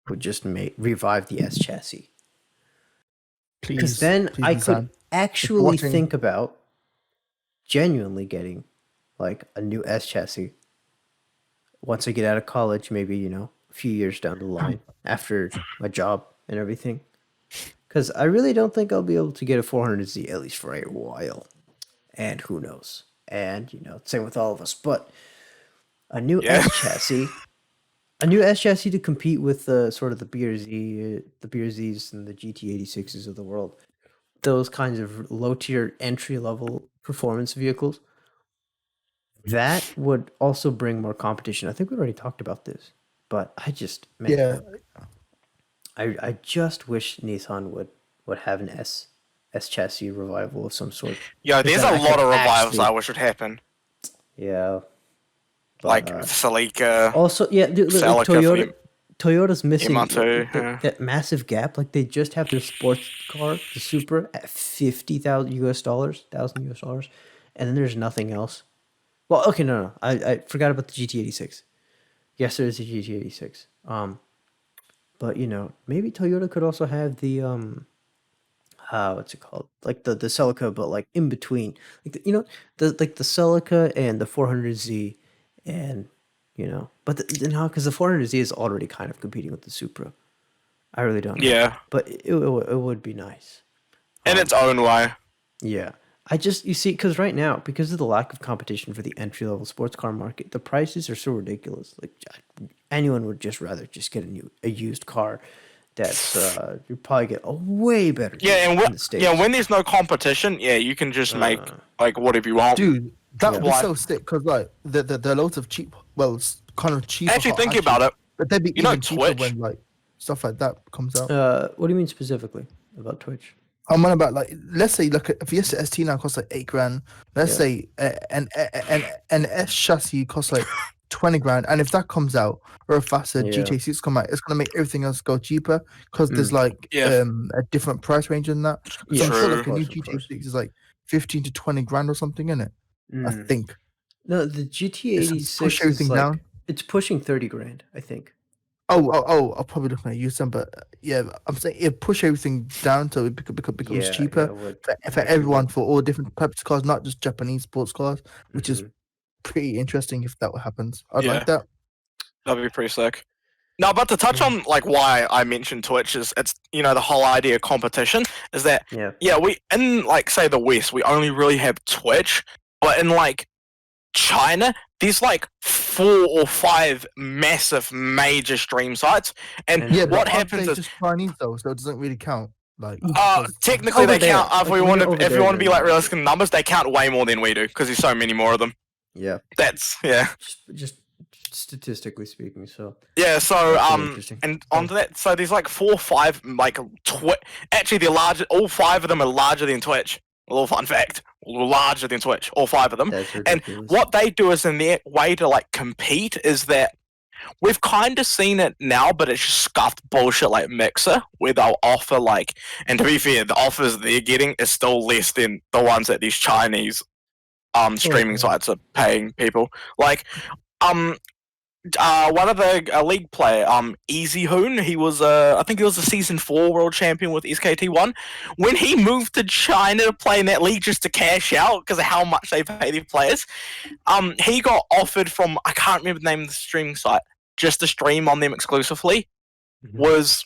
would just revive the S chassis, because Please, then please, I could Nissan. actually watching- think about genuinely getting like a new S chassis once I get out of college, maybe a few years down the line after my job and everything. Because I really don't think I'll be able to get a 400Z at least for a while, and who knows? And same with all of us. But a new Yeah. S chassis. A new S chassis to compete with sort of the BRZs and the GT86s of the world. Those kinds of low tier entry level performance vehicles. That would also bring more competition. I think we already talked about this, but I just Yeah, I just wish Nissan would have an S chassis revival of some sort. Yeah, there's that a I lot could of revivals actually- I wish would happen. Yeah. But, Like Celica. also, yeah, dude, like Celica Toyota's missing Yamato, that massive gap. Like they just have their sports car, the Supra, at $50,000 US, and then there's nothing else. Well, okay, no, I forgot about the GT86. Yes, there is a GT86. But maybe Toyota could also have the what's it called? Like the Celica, but like in between, like the Celica and the 400Z, and but because the 400Z is already kind of competing with the Supra. I really don't know. Yeah, But it would be nice. in its own way. Yeah. You see, because right now, because of the lack of competition for the entry level sports car market, the prices are so ridiculous. Like anyone would just rather just get a used car that's you probably get a way better. Yeah, deal and in the States. when there's no competition, yeah, you can just make like whatever you want. dude, that would be Yeah. so sick because like there are loads of cheap, kind of cheap. Actually, think about it. But they'd be You know even cheaper Twitch? when like stuff like that comes out. What do you mean specifically about Twitch? I'm on about like let's say like a Fiesta ST now costs like $8,000. Let's say an S chassis costs like 20 grand, and if that comes out or a faster Yeah. GT6 come out, it's gonna make everything else go cheaper because there's like Yeah. a different price range in that. 'Cause Yeah, I'm sure True. like a new Of course. GT6 is like 15 to 20 grand or something in it. I think. No, the GT86 push is everything like, down. it's pushing 30 grand, I think. I'm probably looking at use them, but yeah, I'm saying it push everything down so it becomes Yeah, cheaper yeah, would for actually everyone would. for all different types of cars, not just Japanese sports cars, which is Mhm. pretty interesting if that happens. I'd Yeah, like that. that'd be pretty sick. Now, but to touch Yeah. on like why I mentioned Twitch is it's the whole idea of competition is that Yeah. we in like say the West we only really have Twitch, but in like China there's like 4 or 5 massive major stream sites, and And Yeah, it's but what like, aren't happens they is just Chinese though? So it doesn't really count. Like, because technically over they count there, if like, we when want you're to over if you there, want to they're be like not realistic really. in numbers they count way more than we do because there's so many more of them. Yeah. That's yeah. Just statistically speaking, so Yeah, so that's really interesting. and onto that, so there's like 4 or 5 like Twitch. Actually, they're larger. All 5 of them are larger than Twitch. A little fun fact: larger than Twitch. All 5 of them. That's And ridiculous. what they do is in their way to like compete is that we've kind of seen it now, but it's just scuffed bullshit like Mixer, where they'll offer like, and to be fair, the offers they're getting is still less than the ones that these Chinese streaming Okay. sites are paying people. Like um one of the league player, Easy Hoon, he was I think he was a season 4 world champion with SKT1. When he moved to China to play in that league just to cash out because of how much they pay their players, he got offered from I can't remember the name of the streaming site, just to stream on them exclusively Mhm. was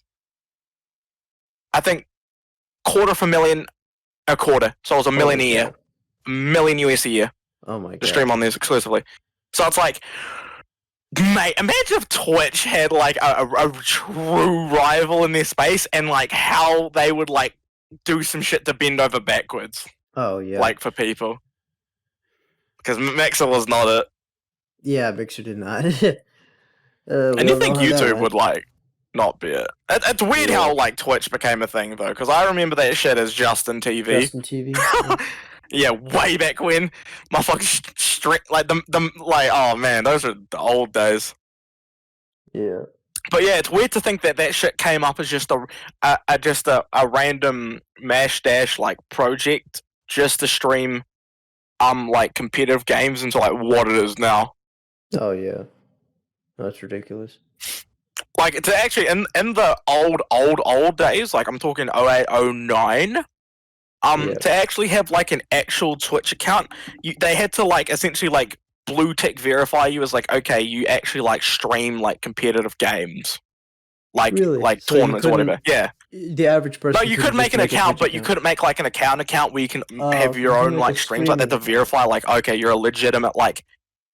I think $250,000 a quarter, so it was a million a Holy year, cow. million US a year Oh my to god. stream on these exclusively. So it's like, mate, imagine if Twitch had like a true rival in their space and like how they would like do some shit to bend over backwards, Oh yeah. like for people. Because Mixer was not it. Yeah, Mixer did not. And you think YouTube would like not be it. It's weird Yeah. how like Twitch became a thing though, because I remember that shit as Justin TV. Justin TV. Yeah. Yeah, way back when, motherfucking strict like the like oh man, those are the old days. Yeah. But yeah, it's weird to think that that shit came up as just a random mash dash like project just to stream like competitive games into like what it is now. Oh yeah. That's ridiculous. Like to actually in the old days, like I'm talking 08, 09, Yeah. to actually have like an actual Twitch account, they had to like essentially like blue tick verify you as like okay, you actually like stream like competitive games. Like Really? like So you tournaments or whatever. couldn't- Yeah. The average person. No, you could couldn't make just an a account, Twitch but you couldn't make like an account where you can Oh, have your own like like a streams like that to streaming. verify like okay, you're a legitimate like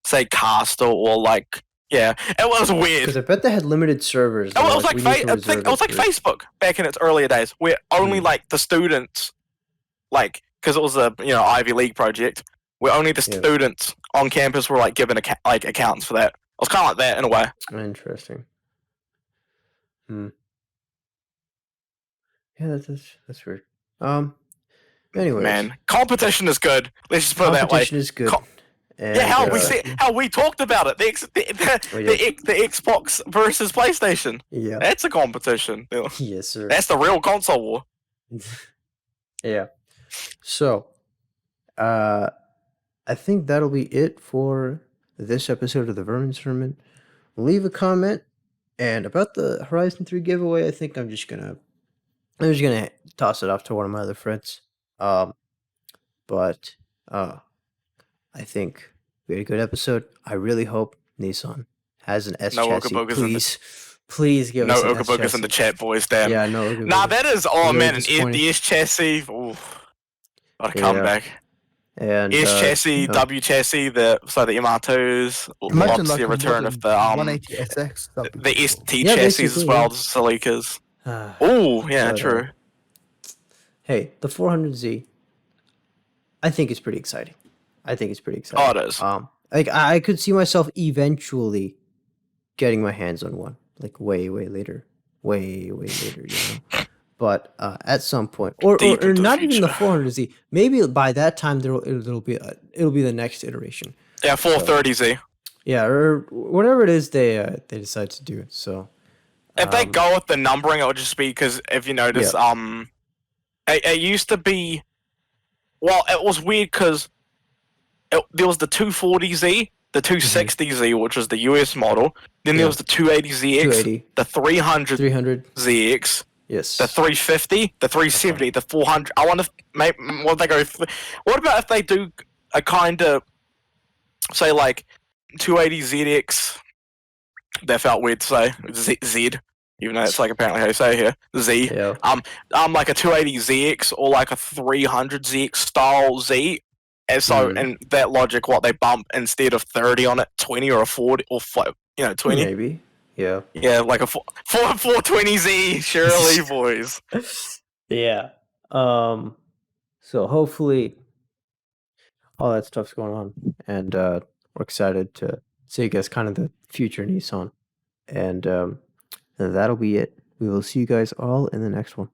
say caster or like yeah. It was weird. Because I bet they had limited servers. It was like we need to I think it was like reserve it Facebook back in its earlier days, where only Hmm. like the students, like because it was a Ivy League project, where only the Yeah. students on campus were like given like accounts for that. It was kind of like that in a way. Interesting. Yeah, that's weird. Anyways, Man, competition is good. Let's just put it that way. competition is good. Co- And, Yeah, how we see- how we talked about it. We did. The Xbox versus PlayStation. Yeah. That's a competition. Yes, sir. That's the real console war. Yeah. So, I think that'll be it for this episode of the Vermin Sermon. Leave a comment, and about the Horizon 3 giveaway, I think I'm just gonna toss it off to one of my other friends. But I think we had a good episode. I really hope Nissan has an S No chassis. Ooga Boogas in the- Please give No us an Ooga S Boogas in the chassis. chat, boys. Damn. Yeah, no Ooga Nah, Boogas. that is oh Really man, disappointing. the S chassis. Ooh, what a Yeah. comeback. And S chassis, no. W chassis, the MR2s. Imagine Obviously like a a return modern of the 180 SX. That'd be the cool. ST Yeah, chassis as basically, well, yeah. the Celica's. Ah, Oh, yeah, But, true. hey, the 400Z, I think it's pretty exciting. Oh, it is. Like I could see myself eventually getting my hands on one, like way later, way later, But at some point, or Deep into the not even the future. 400Z, maybe by that time it'll be the next iteration. Yeah, 430Z. Yeah, or whatever it is they decide to do. So If they go with the numbering, it would just be because if you notice, it used to be. Well, it was weird because there was the 240Z, the 260Z, which was the US model. Then there Yeah. was the 280ZX, 280, the 300ZX, 300. Yes. the 350, the 370, the 400. I wonder if what they go. What about if they do a kind of say like 280ZX? That felt weird to say Z, even though it's like apparently how you say it here Z. Yeah. Like a 280ZX or like a 300ZX style Z. And so, and that logic, what they bump instead of 30 on it, 20 or a 40 or 20. Maybe. Yeah. Yeah, like a 420Z, surely, boys. Yeah. So hopefully all that stuff's going on, and we're excited to see, I guess, kind of the future Nissan. And that'll be it. We will see you guys all in the next one.